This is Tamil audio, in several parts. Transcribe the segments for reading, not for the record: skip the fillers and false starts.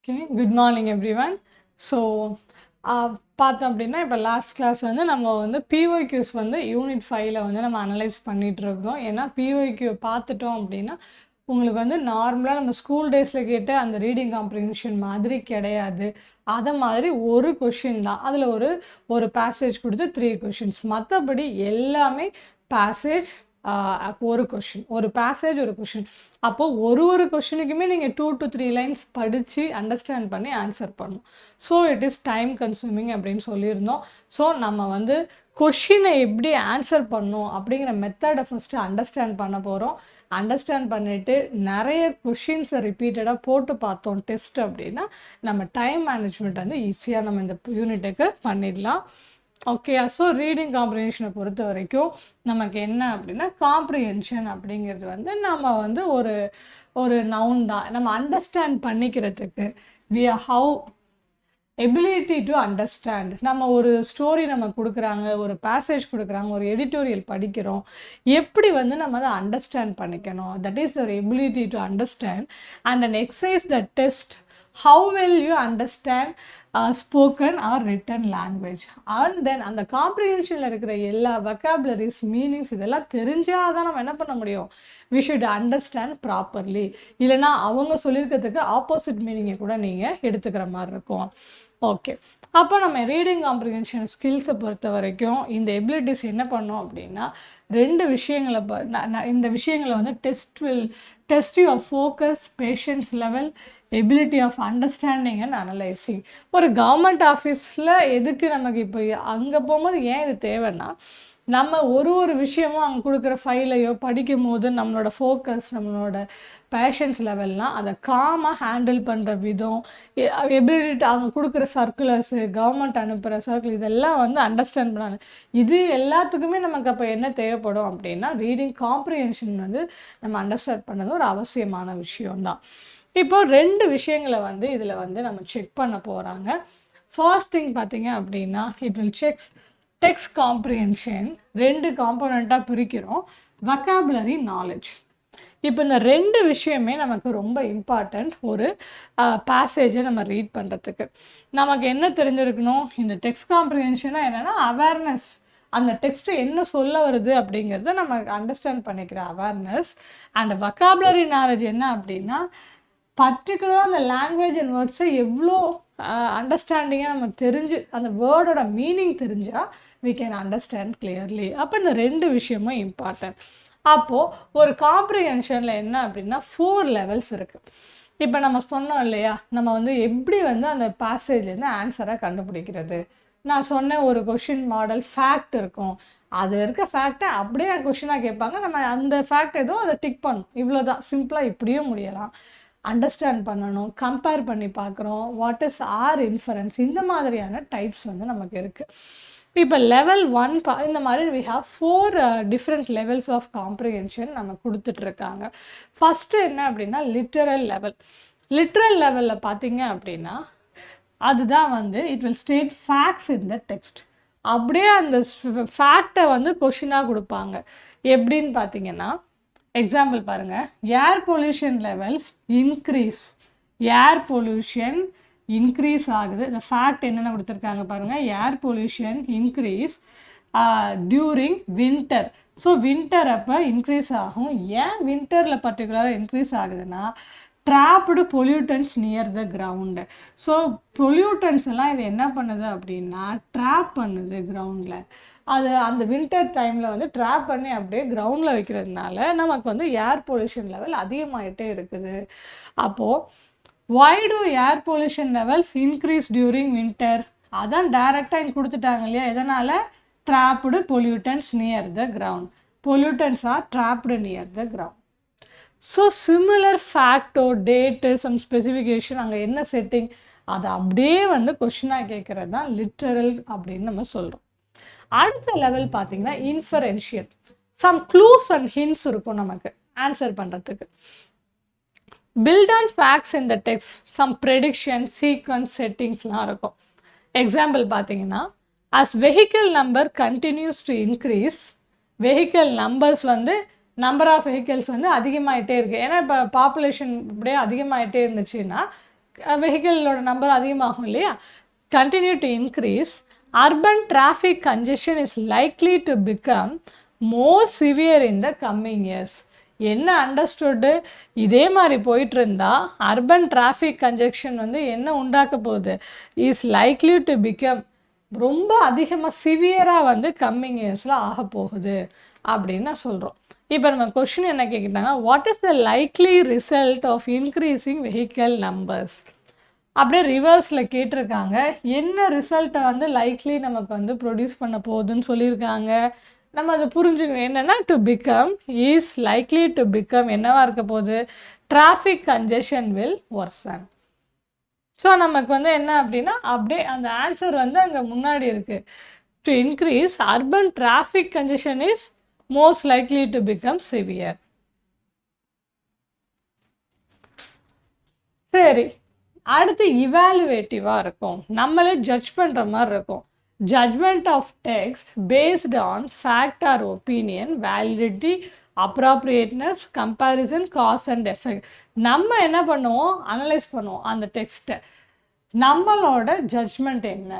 Okay, good morning everyone. So பார்த்தோம் அப்படின்னா, இப்போ லாஸ்ட் கிளாஸ் வந்து நம்ம வந்து பிஒய்க்யூஸ் வந்து யூனிட் 5ல வந்து நம்ம அனலைஸ் பண்ணிகிட்டு இருக்கோம். ஏன்னா பிஒய்க்யூ பார்த்துட்டோம் அப்படின்னா உங்களுக்கு வந்து நார்மலாக நம்ம ஸ்கூல் டேஸில் கேட்ட அந்த ரீடிங் காம்ப்ரிஹென்ஷன் மாதிரி கிடையாது. அதை மாதிரி ஒரு கொஷின் தான், அதில் ஒரு ஒரு பேசேஜ் கொடுத்து 3 கொஷின்ஸ். மற்றபடி எல்லாமே பேசேஜ், ஒரு கொஷின், ஒரு பேசேஜ், ஒரு கொஷின். அப்போது ஒரு கொஷினுக்குமே நீங்கள் 2 to 3 லைன்ஸ் படித்து அண்டர்ஸ்டாண்ட் பண்ணி ஆன்சர் பண்ணணும். So it is time consuming அப்படின்னு சொல்லியிருந்தோம். ஸோ நம்ம வந்து கொஷினை எப்படி ஆன்சர் பண்ணணும் அப்படிங்கிற மெத்தடை ஃபஸ்ட்டு அண்டர்ஸ்டாண்ட் பண்ண போகிறோம். அண்டர்ஸ்டாண்ட் பண்ணிவிட்டு நிறைய கொஷின்ஸை ரிப்பீட்டடாக போட்டு பார்த்தோம் டெஸ்ட் அப்படின்னா நம்ம டைம் மேனேஜ்மெண்ட் வந்து ஈஸியாக நம்ம இந்த யூனிட்டுக்கு பண்ணிடலாம். ஓகே, ஸோ ரீடிங் காம்ப்ரிஹென்ஷனை பொறுத்த வரைக்கும் நமக்கு என்ன அப்படின்னா, காம்ப்ரிஹென்ஷன் அப்படிங்கிறது வந்து நம்ம வந்து ஒரு நவுன் தான். நம்ம அண்டர்ஸ்டாண்ட் பண்ணிக்கிறதுக்கு ஹவ் எபிலிட்டி டு அண்டர்ஸ்டாண்ட். நம்ம ஒரு ஸ்டோரி நம்ம கொடுக்குறாங்க, ஒரு பேசேஜ் கொடுக்குறாங்க, ஒரு எடிட்டோரியல் படிக்கிறோம், எப்படி வந்து நம்ம அதை அண்டர்ஸ்டாண்ட் பண்ணிக்கணும், தட் இஸ் ஒரு ability to understand. And an exercise the test how will you understand spoken or written language. And then அந்த காம்ப்ரிஹென்ஷனில் இருக்கிற எல்லா vocabularies, மீனிங்ஸ் இதெல்லாம் தெரிஞ்சால் தான் நம்ம என்ன பண்ண முடியும், we should understand properly. இல்லைனா அவங்க சொல்லியிருக்கிறதுக்கு ஆப்போசிட் மீனிங்கை கூட நீங்கள் எடுத்துக்கிற மாதிரி இருக்கும். ஓகே, அப்போ நம்ம ரீடிங் காம்ப்ரிஹென்ஷன் ஸ்கில்ஸை பொறுத்த வரைக்கும் இந்த எபிலிட்டிஸ் என்ன பண்ணோம் அப்படின்னா, 2 விஷயங்களை இந்த விஷயங்களை வந்து test your focus, patience level, ability of understanding and analysing. ஒரு கவர்மெண்ட் ஆஃபீஸில் எதுக்கு நமக்கு இப்போ அங்கே போகும்போது ஏன் இது தேவைன்னா, நம்ம ஒரு விஷயமும் அங்கே கொடுக்குற ஃபைலையோ படிக்கும் போது நம்மளோட ஃபோக்கஸ், நம்மளோட பேஷன்ஸ் லெவல்லாம் அதை காமாக ஹேண்டில் பண்ணுற விதம், எபிலிட்டி, அவங்க கொடுக்குற சர்க்குலர்ஸு, கவர்மெண்ட் அனுப்புகிற சர்க்குலர், இதெல்லாம் வந்து அண்டர்ஸ்டாண்ட் பண்ணாங்க. இது எல்லாத்துக்குமே நமக்கு அப்போ என்ன தேவைப்படும் அப்படின்னா, ரீடிங் காம்ப்ரிஹென்ஷன் வந்து நம்ம அண்டர்ஸ்டாண்ட் பண்ணது ஒரு அவசியமான விஷயம்தான். இப்போ 2 விஷயங்களை வந்து இதில் வந்து நம்ம செக் பண்ண போகிறாங்க. ஃபர்ஸ்ட் திங் பார்த்தீங்க அப்படின்னா, it will sex text comprehension. 2 காம்போனண்ட்டாக பிரிக்கிறோம், வொக்காபுலரி, நாலேஜ். இப்போ இந்த 2 விஷயமே நமக்கு ரொம்ப இம்பார்ட்டண்ட். ஒரு பேசேஜை நம்ம ரீட் பண்ணுறதுக்கு நமக்கு என்ன தெரிஞ்சிருக்கணும், இந்த டெக்ஸ்ட் காம்ப்ரிஹென்ஷனாக என்னென்னா அவேர்னஸ், அந்த டெக்ஸ்ட்டு என்ன சொல்ல வருது அப்படிங்கிறத நம்ம அண்டர்ஸ்டாண்ட் பண்ணிக்கிற அவேர்னஸ். அண்ட் வொக்காபுலரி நாலேஜ் என்ன அப்படின்னா, பர்டிகுலராக அந்த லாங்குவேஜ் அண்ட் வேர்ட்ஸை எவ்வளோ அண்டர்ஸ்டாண்டிங்காக நம்ம தெரிஞ்சு அந்த வேர்டோட மீனிங் தெரிஞ்சால் we can understand clearly. அப்போ இந்த 2 விஷயமும் இம்பார்ட்டன்ட். அப்போது ஒரு காம்ப்ரிஹென்ஷனில் என்ன அப்படின்னா 4 லெவல்ஸ் இருக்குது. இப்போ நம்ம சொன்னோம் இல்லையா, நம்ம வந்து எப்படி வந்து அந்த பேசேஜ்லேருந்து ஆன்சரை கண்டுபிடிக்கிறது. நான் சொன்ன ஒரு கொஷின் மாடல் ஃபேக்ட் இருக்கும், அது இருக்க ஃபேக்டை அப்படியே கொஷினாக கேட்பாங்க, நம்ம அந்த ஃபேக்ட் ஏதோ அதை டிக் பண்ணணும், இவ்வளோதான். சிம்பிளாக இப்படியும் முடியலாம். அண்டர்ஸ்டாண்ட் பண்ணணும், கம்பேர் பண்ணி பார்க்குறோம், வாட் இஸ் ஆர் இன்ஃபரன்ஸ், இந்த மாதிரியான டைப்ஸ் வந்து நமக்கு இருக்குது. இப்போ லெவல் 1 இந்த மாதிரி we have 4 different levels of comprehension நம்ம கொடுத்துட்ருக்காங்க. ஃபஸ்ட்டு என்ன அப்படின்னா லிட்டரல் லெவல். லிட்டரல் லெவலில் பார்த்தீங்க அப்படின்னா அதுதான் வந்து it will state facts in the text. அப்படியே அந்த ஃபேக்டை வந்து கொஷினாக கொடுப்பாங்க. எப்படின்னு பார்த்தீங்கன்னா, எக்ஸாம்பிள் பாருங்கள், air pollution levels increase, air pollution increase ஆகுது. இந்த ஃபேக்ட் என்னென்ன கொடுத்துருக்காங்க பாருங்கள், air pollution increase during winter. So winter அப்போ இன்க்ரீஸ் ஆகும். ஏன் வின்டரில் பர்டிகுலராக இன்க்ரீஸ் ஆகுதுன்னா, ட்ராப்டு பொல்யூட்டன்ஸ் நியர் த கிரவுண்டு. ஸோ பொல்யூட்டன்ஸ் எல்லாம் இது என்ன பண்ணுது அப்படின்னா ட்ராப் பண்ணுது கிரவுண்டில். அது அந்த வின்டர் டைமில் வந்து ட்ராப் பண்ணி அப்படியே கிரவுண்டில் வைக்கிறதுனால நமக்கு வந்து ஏர் பொல்யூஷன் லெவல் அதிகமாகிட்டே இருக்குது. அப்போது why do air pollution levels increase during winter? அதான் டைரெக்டாக இங்கே கொடுத்துட்டாங்க இல்லையா, எதனால், trapped pollutants near the ground. Pollutants are trapped near the ground. So similar factor, date, some specification, அங்கே என்ன செட்டிங், அதை அப்படியே வந்து கொஷினாக கேட்குறது தான் லிட்டரல் அப்படின்னு நம்ம சொல்கிறோம். அடுத்த லெவல் பார்த்தீங்கன்னா இன்ஃபரென்ஷியல். சம் க்ளூஸ் அண்ட் ஹிண்ட்ஸ் இருக்கும் நமக்கு ஆன்சர் பண்ணுறதுக்கு. build on facts in the text, some prediction, sequence, செட்டிங்ஸ்லாம் இருக்கும். எக்ஸாம்பிள் பார்த்தீங்கன்னா, as vehicle number continues to increase, vehicle numbers வந்து நம்பர் ஆஃப் வெஹிக்கிள்ஸ் வந்து அதிகமாகிட்டே இருக்குது. ஏன்னா இப்போ பாப்புலேஷன் இப்படியே அதிகமாகிட்டே இருந்துச்சுன்னா வெஹிக்கிளோட நம்பர் அதிகமாகும் இல்லையா, continue to increase, urban traffic congestion is likely to become more severe in the coming years. என்ன அண்டர்ஸ்டுட்டு, இதே மாதிரி போயிட்டு இருந்தா அர்பன் டிராஃபிக் கன்ஜெக்ஷன் வந்து என்ன உண்டாக்க போகுது, இஸ் லைக்லி டு பிகம் ரொம்ப அதிகமாக சிவியராக வந்து கம்மிங் இயர்ஸில் ஆக போகுது அப்படின்னு நான் சொல்கிறோம். இப்போ நம்ம கொஷின் என்ன கேட்குறாங்கன்னா, what is the likely result of increasing vehicle numbers? அப்படியே ரிவர்ஸில் கேட்டிருக்காங்க, என்ன ரிசல்ட்டை வந்து லைக்லி நமக்கு வந்து ப்ரொடியூஸ் பண்ண போகுதுன்னு சொல்லியிருக்காங்க. நம்ம அதை புரிஞ்சுக்கணும். என்னென்னா to become is likely to become என்னவாக இருக்க போகுது, traffic congestion will worsen. So நமக்கு வந்து என்ன அப்படின்னா அப்படியே அந்த ஆன்சர் வந்து அங்கே முன்னாடி இருக்குது. To increase urban traffic congestion is most likely to become severe. சரி, அடுத்து இவாலுவேட்டிவாக இருக்கும், நம்மளே ஜட்ஜ் பண்ணுற மாதிரி இருக்கும். Judgment of text based on fact or opinion, validity, appropriateness, comparison, cause and effect. நம்ம என்ன பண்ணுவோம், அனலைஸ் பண்ணுவோம் அந்த டெக்ஸ்ட்டை, நம்மளோட ஜட்ஜ்மெண்ட் என்ன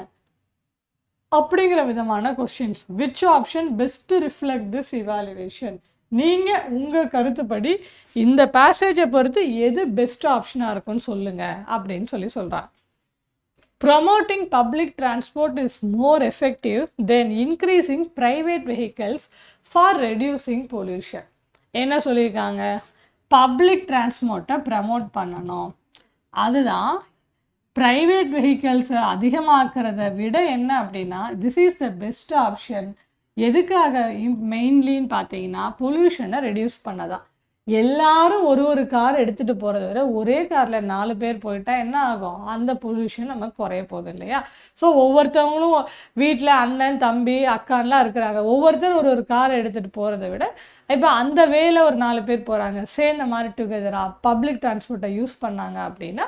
அப்படிங்கிற விதமான questions. Which option best reflect this evaluation? நீங்கள் உங்கள் கருத்துப்படி இந்த பேசேஜை பொறுத்து எது பெஸ்ட் ஆப்ஷனாக இருக்குன்னு சொல்லுங்கள் அப்படின்னு சொல்கிறாங்க. Promoting public transport is more effective than increasing private vehicles for reducing pollution. என்ன சொல்லியிருக்காங்க, பப்ளிக் டிரான்ஸ்போர்ட்டை ப்ரமோட் பண்ணணும், அதுதான் ப்ரைவேட் வெஹிக்கல்ஸை அதிகமாக்கிறத விட என்ன அப்படின்னா this is the best option. எதுக்காக மெயின்லின்னு பார்த்தீங்கன்னா பொல்யூஷனை ரெடியூஸ் பண்ணதான். எல்லாரும் ஒரு கார் எடுத்துகிட்டு போகிறத விட ஒரே காரில் 4 பேர் போயிட்டால் என்ன ஆகும், அந்த பொல்யூஷன் நமக்கு குறைய போகுது இல்லையா. ஸோ ஒவ்வொருத்தவங்களும் வீட்டில் அண்ணன் தம்பி அக்கான்லாம் இருக்கிறாங்க, ஒவ்வொருத்தரும் ஒரு கார் எடுத்துகிட்டு போகிறத விட இப்போ அந்த வேல ஒரு 4 பேர் போகிறாங்க, சேர்ந்த மாதிரி டுகெதராக பப்ளிக் டிரான்ஸ்போர்ட்டை யூஸ் பண்ணாங்க அப்படின்னா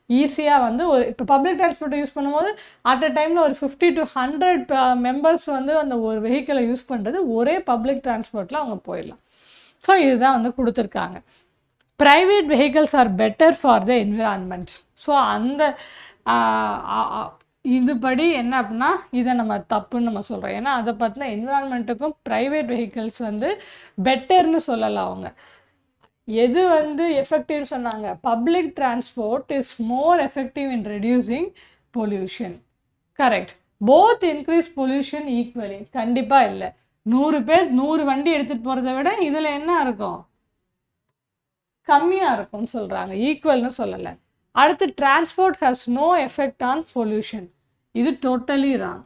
ஈஸியாக வந்து ஒரு இப்போ பப்ளிக் டிரான்ஸ்போர்ட்டை யூஸ் பண்ணும்போது அட் அ டைமில் ஒரு 50 to 100 மெம்பர்ஸ் வந்து அந்த ஒரு வெஹிக்கிளை யூஸ் பண்ணுறது ஒரே பப்ளிக் டிரான்ஸ்போர்ட்டில் அவங்க போயிடலாம். ஸோ இதுதான் வந்து கொடுத்துருக்காங்க. Private vehicles are better for the environment. So அந்த இதுபடி என்ன அப்படின்னா இதை நம்ம தப்புன்னு நம்ம சொல்கிறோம். ஏன்னா அதை பார்த்தினா என்விரான்மெண்ட்டுக்கும் ப்ரைவேட் வெஹிக்கிள்ஸ் வந்து பெட்டர்னு சொல்லலாம். அவங்க எது வந்து எஃபெக்டிவ்னு சொன்னாங்க, public transport is more effective in reducing pollution. Correct. Both increase pollution equally? கண்டிப்பாக இல்லை. 100 பேர் 100 வண்டி எடுத்துகிட்டு போகிறத விட இதில் என்ன இருக்கும், கம்மியாக இருக்கும்னு சொல்கிறாங்க, ஈக்குவல்னு சொல்லலை. அடுத்து transport has no effect on pollution. இது டோட்டலி ராங்.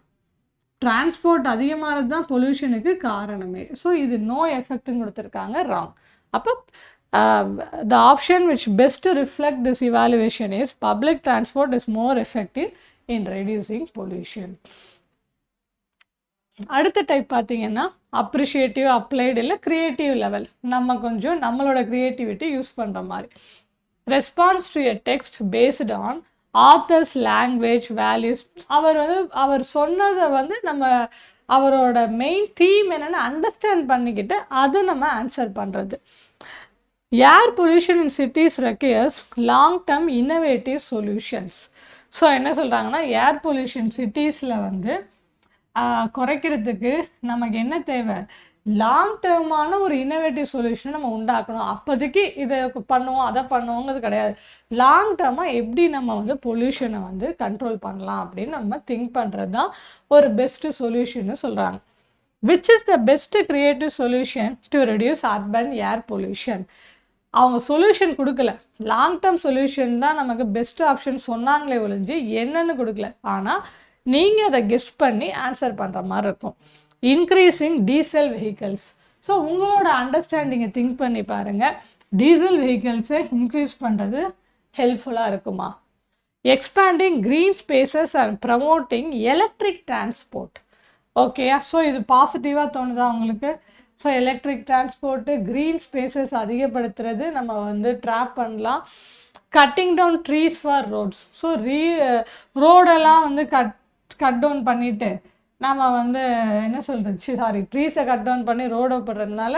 டிரான்ஸ்போர்ட் அதிகமானது தான் பொல்யூஷனுக்கு காரணமே. ஸோ இது நோ எஃபெக்ட்னு கொடுத்துருக்காங்க, ராங். அப்போ the option which best reflect this evaluation is public transport is more effective in reducing pollution. அடுத்த டைப் பார்த்தீங்கன்னா அப்ரிஷியேட்டிவ், அப்ளைடு இல்லை க்ரியேட்டிவ் லெவல். நம்ம கொஞ்சம் நம்மளோட க்ரியேட்டிவிட்டி யூஸ் பண்ணுற மாதிரி. Response to a text based on author's language values. அவர் சொன்னதை வந்து நம்ம அவரோட மெயின் தீம் என்னென்னு அண்டர்ஸ்டாண்ட் பண்ணிக்கிட்டு அதை நம்ம ஆன்சர் பண்ணுறது. Air pollution in cities requires long term innovative solutions. So என்ன சொல்கிறாங்கன்னா ஏர் பொல்யூஷன் சிட்டிஸில் வந்து குறைக்கிறதுக்கு நமக்கு என்ன தேவை, லாங் டேர்மான ஒரு இன்னோவேட்டிவ் சொல்யூஷனை நம்ம உண்டாக்கணும். அப்போதைக்கு இதை பண்ணுவோம் அதை பண்ணுவோங்கிறது கிடையாது. லாங் டேர்மாக எப்படி நம்ம வந்து பொல்யூஷனை வந்து கண்ட்ரோல் பண்ணலாம் அப்படின்னு நம்ம திங்க் பண்ணுறது தான் ஒரு பெஸ்ட்டு சொல்யூஷன்னு சொல்கிறாங்க. Which is the best creative solution to reduce urban air pollution? அவங்க சொல்யூஷன் கொடுக்கல, லாங் டேர்ம் சொல்யூஷன் தான் நமக்கு பெஸ்ட் ஆப்ஷன் சொன்னாங்களே ஒழிஞ்சு என்னன்னு கொடுக்கல. ஆனால் நீங்கள் அதை கெஸ் பண்ணி ஆன்சர் பண்ணுற மாதிரி இருக்கும். Increasing diesel vehicles. ஸோ உங்களோட அண்டர்ஸ்டாண்டிங்கை திங்க் பண்ணி பாருங்கள், டீசல் வெஹிக்கல்ஸை இன்க்ரீஸ் பண்ணுறது ஹெல்ப்ஃபுல்லாக இருக்குமா? Expanding green spaces and promoting electric transport. ஓகேயா? ஸோ இது பாசிட்டிவாக தோணுதா உங்களுக்கு? So electric transport, green spaces அதிகப்படுத்துறது நம்ம வந்து ட்ராப் பண்ணலாம். Cutting down trees for roads. So ரோடெல்லாம் வந்து கட் டவுன் பண்ணிவிட்டு நம்ம வந்து என்ன சொல்கிறது, ட்ரீஸை கட் டவுன் பண்ணி ரோடு போடுறதுனால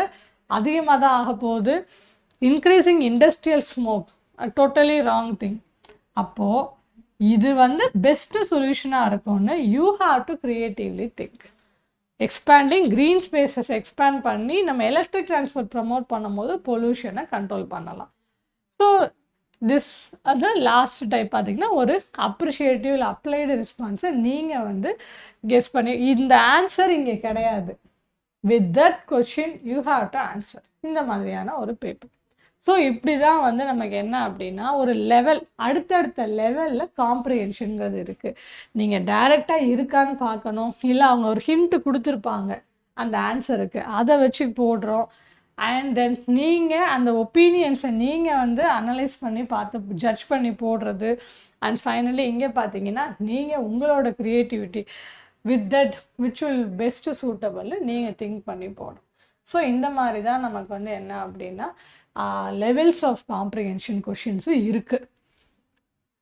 அதிகமாக தான் ஆக போகுது. Increasing industrial smoke, totally wrong thing. அப்போது இது வந்து பெஸ்ட்டு சொல்யூஷனாக இருக்கும்னு you have to creatively think. Expanding green spaces expand பண்ணி நம்ம எலக்ட்ரிக் ட்ரான்ஸ்போர்ட் ப்ரமோட் பண்ணும்போது பொல்யூஷனை கண்ட்ரோல் பண்ணலாம். ஸோ திஸ் அது லாஸ்ட் டைப் பார்த்திங்கன்னா ஒரு அப்ரிஷியேட்டிவ் இல்லை அப்ளைடு ரெஸ்பான்ஸை நீங்கள் வந்து கெஸ் பண்ணி இந்த ஆன்சர் இங்கே கிடையாது, with that question you have to answer, இந்த மாதிரியான ஒரு பேப்பர். ஸோ இப்படி தான் வந்து நமக்கு என்ன அப்படின்னா ஒரு லெவல் அடுத்தடுத்த லெவலில் காம்ப்ரிஹென்ஷனுங்கிறது இருக்குது. நீங்கள் டைரெக்டாக இருக்கான்னு பார்க்கணும், இல்லை அவங்க ஒரு ஹிண்ட்டு கொடுத்துருப்பாங்க அந்த ஆன்சருக்கு, அதை வச்சு போடுறோம். அண்ட் தென் நீங்கள் அந்த ஒப்பீனியன்ஸை நீங்கள் வந்து அனலைஸ் பண்ணி பார்த்து ஜட்ஜ் பண்ணி போடுறது. அண்ட் ஃபைனலி இங்கே பார்த்தீங்கன்னா நீங்கள் உங்களோட creativity with that which will best suitable நீங்கள் திங்க் பண்ணி போடணும். ஸோ இந்த மாதிரி தான் நமக்கு வந்து என்ன அப்படின்னா லெவல்ஸ் ஆஃப் காம்ப்ரிஹென்ஷன் கொஷின்ஸும் இருக்குது.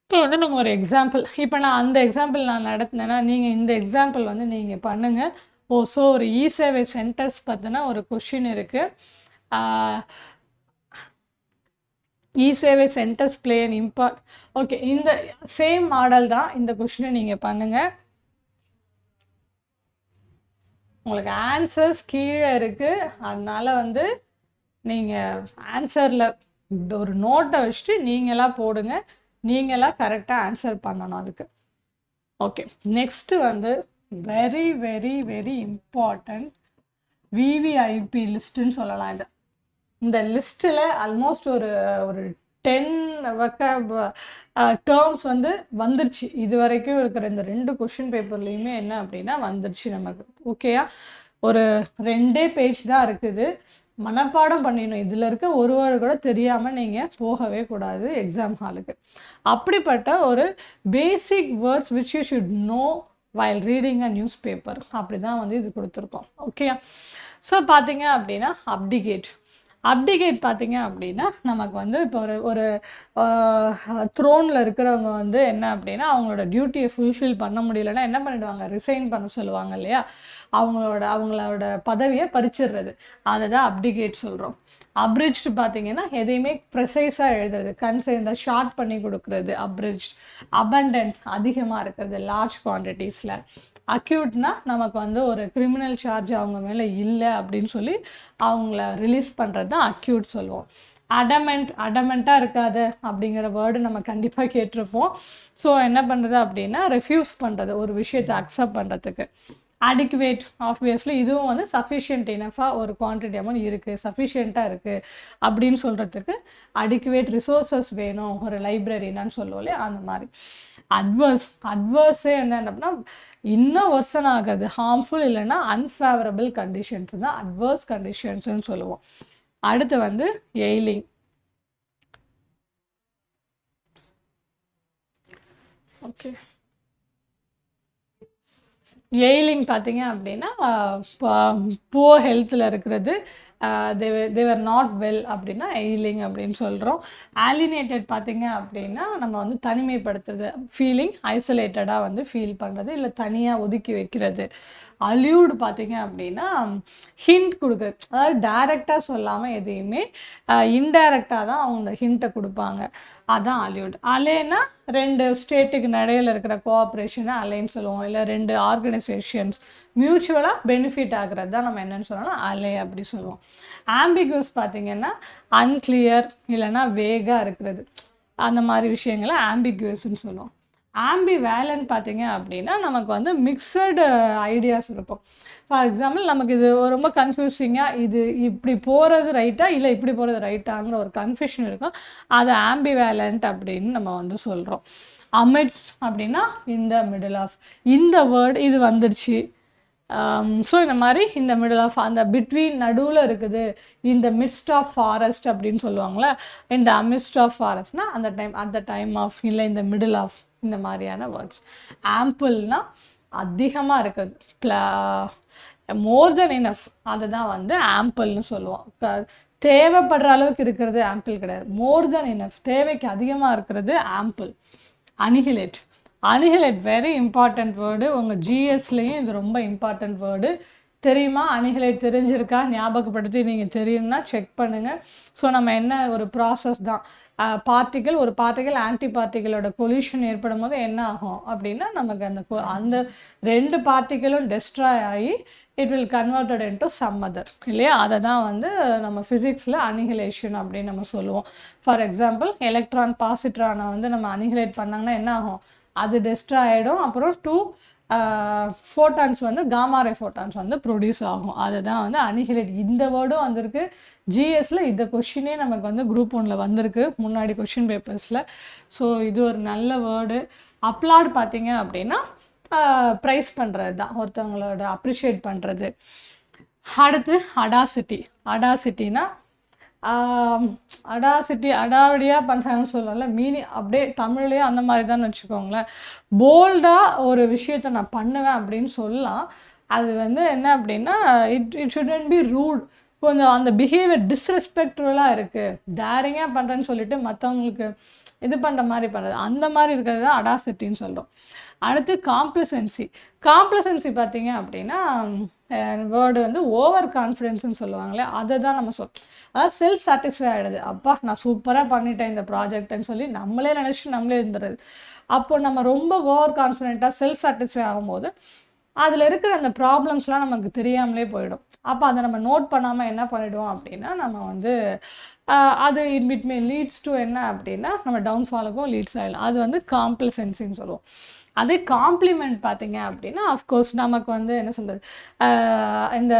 இப்போ வந்து நம்ம ஒரு எக்ஸாம்பிள், இப்போ நான் அந்த எக்ஸாம்பிள் நான் நடத்தினேன்னா நீங்கள் இந்த எக்ஸாம்பிள் வந்து நீங்கள் பண்ணுங்கள். ஸோ ஒரு இ சேவை சென்டர்ஸ் பார்த்தினா ஒரு கொஷின் இருக்குது. இ சேவை சென்டர்ஸ் பிளே அன் ஓகே, இந்த சேம் மாடல் தான் இந்த கொஷினை நீங்கள் பண்ணுங்கள். உங்களுக்கு ஆன்சர்ஸ் கீழே இருக்குது, அதனால் வந்து நீங்கள் ஆன்சரில் ஒரு நோட்டை வச்சுட்டு நீங்களாக போடுங்க, நீங்களாக கரெக்டாக ஆன்சர் பண்ணணும் அதுக்கு. ஓகே, நெக்ஸ்ட்டு வந்து very very very important VVIP லிஸ்ட்டுன்னு சொல்லலாம். இந்த லிஸ்ட்டில் ஆல்மோஸ்ட் ஒரு 10 டேர்ம்ஸ் வந்து வந்துருச்சு. இது வரைக்கும் இருக்கிற இந்த 2 கொஷின் பேப்பர்லேயுமே என்ன அப்படின்னா வந்துருச்சு நமக்கு. ஓகேயா, ஒரு 2 பேஜ் தான் இருக்குது, மனப்பாடம் பண்ணிடணும். இதில் இருக்க ஒரு வேர்டு கூட தெரியாமல் நீங்கள் போகவே கூடாது எக்ஸாம் ஹாலுக்கு. அப்படிப்பட்ட ஒரு basic words which you should know while reading a newspaper, அப்படி தான் வந்து இது கொடுத்துருக்கோம். ஓகேயா, ஸோ பார்த்தீங்க அப்படின்னா அப்டிகேட் பார்த்தீங்க அப்படின்னா நமக்கு வந்து இப்போ ஒரு த்ரோனில் இருக்கிறவங்க வந்து என்ன அப்படின்னா அவங்களோட டியூட்டியை ஃபுல்ஃபில் பண்ண முடியலன்னா என்ன பண்ணிடுவாங்க, ரிசைன் பண்ண சொல்லுவாங்க இல்லையா, அவங்களோட பதவியை பறிச்சிடுறது, அதை தான் அப்டிகேட் சொல்கிறோம். அப்ரிஜ்டு பார்த்தீங்கன்னா எதையுமே ப்ரெசைஸாக எழுதுறது, கன்சைன் ஷார்ட் பண்ணி கொடுக்குறது அப்ரிஜ்ட். அபண்டன்ட் அதிகமாக இருக்கிறது லார்ஜ் குவான்டிட்டிஸில். அக்யூட்னா நமக்கு வந்து ஒரு கிரிமினல் சார்ஜ் அவங்க மேலே இல்லை அப்படின்னு சொல்லி அவங்கள ரிலீஸ் பண்ணுறது தான் அக்யூட் சொல்லுவோம். அடமெண்ட்டாக இருக்காது அப்படிங்கிற வேர்டு நம்ம கண்டிப்பாக கேட்டிருப்போம். ஸோ என்ன பண்ணுறது அப்படின்னா ரெஃப்யூஸ் பண்ணுறது, ஒரு விஷயத்தை அக்செப்ட் பண்ணுறதுக்கு. அடிக்குவேட் ஆப்வியஸ்லி இதுவும் வந்து சஃபிஷியன்ட் இனஃபாக ஒரு குவான்டிட்டி அமௌண்ட் இருக்குது, சஃபிஷியண்ட்டாக இருக்குது அப்படின்னு சொல்கிறதுக்கு அடிக்குவேட் ரிசோர்ஸஸ் வேணும், ஒரு லைப்ரரினான்னு சொல்லுவோம் இல்லையா, அந்த மாதிரி. அட்வர்ஸே என்ன அப்படின்னா இன்னும் ஒர்சன் ஆகிறது, ஹார்ம்ஃபுல் இல்லைன்னா அன்ஃபேவரபிள் கண்டிஷன்ஸ் தான் அட்வர்ஸ் கண்டிஷன்ஸ்ன்னு சொல்லுவோம். அடுத்து வந்து எய்லிங். ஓகே, எய்லிங் பார்த்தீங்க அப்படின்னா புவர் ஹெல்த்தில் இருக்கிறது, தேவர் நாட் வெல் அப்படின்னா எய்லிங் அப்படின்னு சொல்கிறோம். ஆலினேட்டட் பார்த்தீங்க அப்படின்னா நம்ம வந்து தனிமைப்படுத்துறது, ஃபீலிங் ஐசோலேட்டடாக வந்து ஃபீல் பண்ணுறது, இல்லை தனியாக ஒதுக்கி வைக்கிறது. அலியூடு பார்த்தீங்க அப்படின்னா ஹிண்ட் கொடுக்குறது, அதாவது டைரெக்டாக சொல்லாமல் எதையுமே இன்டைரக்டாக தான் அவங்க இந்த ஹிண்ட்டை கொடுப்பாங்க, அதுதான் அலியூட். அலேனா 2 ஸ்டேட்டுக்கு நடையில் இருக்கிற கோஆப்ரேஷனை அலேன்னு சொல்லுவோம், இல்லை 2 ஆர்கனைசேஷன்ஸ் மியூச்சுவலாக பெனிஃபிட் ஆகிறது தான் நம்ம என்னென்னு சொல்லணும்னா அலே அப்படி சொல்லுவோம். ஆம்பிகுவஸ் பார்த்திங்கன்னா அன்கிளியர் இல்லைன்னா வேகாக இருக்கிறது, அந்த மாதிரி விஷயங்களை ஆம்பிகுவஸ்ன்னு சொல்லுவோம். ஆம்பிவேலன்ட் பார்த்தீங்க அப்படின்னா நமக்கு வந்து மிக்சடு ஐடியாஸ் இருக்கும். ஃபார் எக்ஸாம்பிள் நமக்கு இது ரொம்ப கன்ஃபியூசிங்காக, இது இப்படி போகிறது ரைட்டா இல்லை இப்படி போகிறது ரைட்டாங்கிற ஒரு கன்ஃபியூஷன் இருக்கும், அது ஆம்பிவேலண்ட் அப்படின்னு நம்ம வந்து சொல்கிறோம். அமிட்ஸ் அப்படின்னா இந்த மிடில் ஆஃப், இந்த வேர்டு இது வந்துருச்சு. ஸோ இந்த மாதிரி இந்த மிடில் ஆஃப், அந்த பிட்வீன் நடுவில் இருக்குது, இந்த மிஸ்ட் ஆஃப் ஃபாரஸ்ட் அப்படின்னு சொல்லுவாங்களே, இந்த அமிஸ்ட் ஆஃப் ஃபாரஸ்ட்னா அந்த time, at the time of, இல்லை இந்த மிடில் ஆஃப், இந்த மாதிரியான வேர்ட்ஸ். ஆம்பிள்னால் அதிகமாக இருக்குது, மோர் தென் இனஃப், அதை தான் வந்து ஆம்பிள்னு சொல்லுவோம். தேவைப்படுற அளவுக்கு இருக்கிறது ஆம்பிள் கிடையாது, மோர் தென் இனஃப், தேவைக்கு அதிகமாக இருக்கிறது ஆம்பிள். அனிஹிலேட் வெரி இம்பார்ட்டண்ட் வேர்டு, உங்கள் ஜிஎஸ்லேயும் இது ரொம்ப இம்பார்ட்டண்ட் வேர்டு. தெரியுமா? அனிஹிலேட் தெரிஞ்சிருக்கா? ஞாபகப்படுத்தி நீங்கள் தெரியும்னா செக் பண்ணுங்கள். ஸோ நம்ம என்ன ஒரு ப்ராசஸ் தான். ஒரு பார்ட்டிகல் ஆன்டி பார்ட்டிகளோட கொலிஷன் ஏற்படும் போது என்ன ஆகும் அப்படின்னா, நமக்கு அந்த 2 பார்ட்டிகளும் டெஸ்ட்ராய் ஆகி it will converted into some other இல்லையா? அதை தான் வந்து நம்ம ஃபிசிக்ஸில் அனிஹிலேஷன் அப்படின்னு நம்ம சொல்லுவோம். ஃபார் எக்ஸாம்பிள், எலக்ட்ரான் பாசிட்ரானை வந்து நம்ம அனிஹிலேட் பண்ணாங்கன்னா என்ன ஆகும்? அது டெஸ்ட்ராய் ஆகிடும். அப்புறம் 2 ஃபோட்டான்ஸ் வந்து காமாரே ஃபோட்டான்ஸ் வந்து ப்ரொடியூஸ் ஆகும். அதுதான் வந்து அனிஹிலேட். இந்த வேர்டும் வந்திருக்கு ஜிஎஸ்ல. இந்த கொஷினே நமக்கு வந்து குரூப் 1ல் வந்திருக்கு முன்னாடி கொஷின் பேப்பர்ஸில். ஸோ இது ஒரு நல்ல வேர்டு. அப்லாட் பார்த்தீங்க அப்படின்னா ப்ரைஸ் பண்ணுறது தான், ஒருத்தவங்களோட அப்ரிஷியேட் பண்ணுறது. அடுத்து அடாசிட்டினா அடாவடியாக பண்ணுறாங்கன்னு சொல்லல, மீனிங் அப்படியே தமிழ்லேயே அந்த மாதிரி தான் வச்சுக்கோங்களேன். போல்டாக ஒரு விஷயத்தை நான் பண்ணுவேன் அப்படின்னு சொல்லலாம். அது வந்து என்ன அப்படின்னா, இட் ஷுடன்ட் பி ரூட். கொஞ்சம் அந்த பிஹேவியர் டிஸ்ரெஸ்பெக்ட்ஃபுல்லாக இருக்குது, டேரிங்காக பண்ணுறேன்னு சொல்லிட்டு மற்றவங்களுக்கு இது பண்ணுற மாதிரி பண்ணுறது, அந்த மாதிரி இருக்கிறது தான் அடாசிட்டின்னு சொல்கிறோம். அடுத்து காம்ப்ளசன்சி பார்த்தீங்க அப்படின்னா வேர்டு வந்து ஓவர் கான்ஃபிடென்ஸ்னு சொல்லுவாங்களே, அதை தான் நம்ம அதாவது செல்ஃப் சாட்டிஸ்ஃபை ஆகிடுது. அப்பா நான் சூப்பராக பண்ணிட்டேன் இந்த ப்ராஜெக்ட்னு சொல்லி நம்மளே நினச்சி நம்மளே இருந்துடுறது. அப்போ நம்ம ரொம்ப ஓவர் கான்ஃபிடென்ட்டாக செல்ஃப் சாட்டிஸ்ஃபை ஆகும்போது அதில் இருக்கிற அந்த ப்ராப்ளம்ஸ்லாம் நமக்கு தெரியாமலே போயிடும். அப்போ அதை நம்ம நோட் பண்ணாமல் என்ன பண்ணிவிடுவோம் அப்படின்னா, நம்ம வந்து அது இட் மே லீட்ஸ் டு என்ன அப்படின்னா நம்ம டவுன்ஃபாலுக்கும் லீட்ஸ் ஆகிடலாம். அது வந்து காம்ப்ளசன்சின்னு சொல்லுவோம். அதே காம்ப்ளிமெண்ட் பார்த்தீங்க அப்படின்னா, அஃப்கோர்ஸ் நமக்கு வந்து என்ன சொல்கிறது, இந்த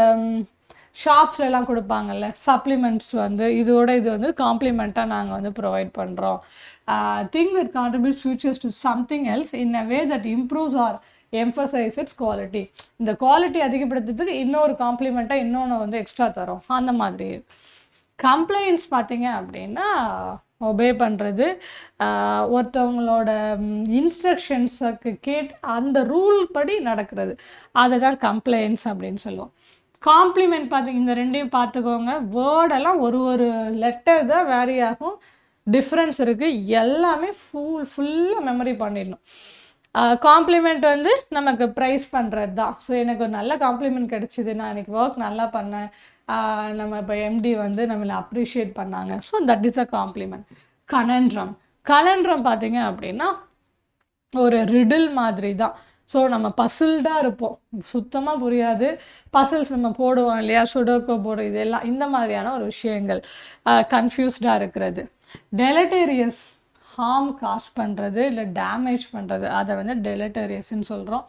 ஷாப்ஸ்லாம் கொடுப்பாங்கல்ல சப்ளிமெண்ட்ஸ் வந்து இது வந்து காம்ப்ளிமெண்ட்டாக நாங்கள் வந்து ப்ரொவைட் பண்ணுறோம். Thing that contributes features to something else in a way that improves or emphasises its quality. இந்த குவாலிட்டி அதிகப்படுத்துறதுக்கு இன்னொரு காம்ப்ளிமெண்ட்டாக இன்னொன்று வந்து எக்ஸ்ட்ரா தரோம், அந்த மாதிரி. கம்ப்ளைண்ட்ஸ் பார்த்தீங்க அப்படின்னா ஒபே பண்ணுறது, ஒருத்தவங்களோட இன்ஸ்ட்ரக்ஷன்ஸுக்கு கேட்டு அந்த ரூல் படி நடக்கிறது, அதை தான் கம்ப்ளைண்ட்ஸ் அப்படின்னு சொல்லுவோம். காம்ப்ளிமெண்ட் பார்த்தீங்க, இந்த ரெண்டையும் பார்த்துக்கோங்க. வேர்டெல்லாம் ஒரு லெட்டர் தான் வேரி ஆகும், டிஃப்ரென்ஸ் இருக்குது. எல்லாமே ஃபுல்லாக மெமரி பண்ணிடணும். காம்ப்ளிமெண்ட் வந்து நமக்கு ப்ரைஸ் பண்ணுறது தான். ஸோ எனக்கு ஒரு நல்ல காம்ப்ளிமெண்ட் கிடச்சிது, நான் எனக்கு ஒர்க் நல்லா பண்ணேன், நம்ம இப்போ எம்டி வந்து நம்மளை அப்ரிஷியேட் பண்ணாங்க, so that is a compliment. Conundrum பார்த்தீங்க அப்படின்னா ஒரு ரிடில் மாதிரி தான். ஸோ நம்ம பசில்டாக இருப்போம், சுத்தமாக புரியாது, பசில்ஸ் நம்ம போடுவோம் இல்லையா, சுடோக்கோ போடுறது, இதெல்லாம் இந்த மாதிரியான ஒரு விஷயங்கள், கன்ஃபியூஸ்டாக இருக்கிறது. டெலட்டேரியஸ், ஹார்ம் காஸ் பண்ணுறது இல்லை டேமேஜ் பண்ணுறது, அதை வந்து டெலட்டேரியஸ்ன்னு சொல்கிறோம்.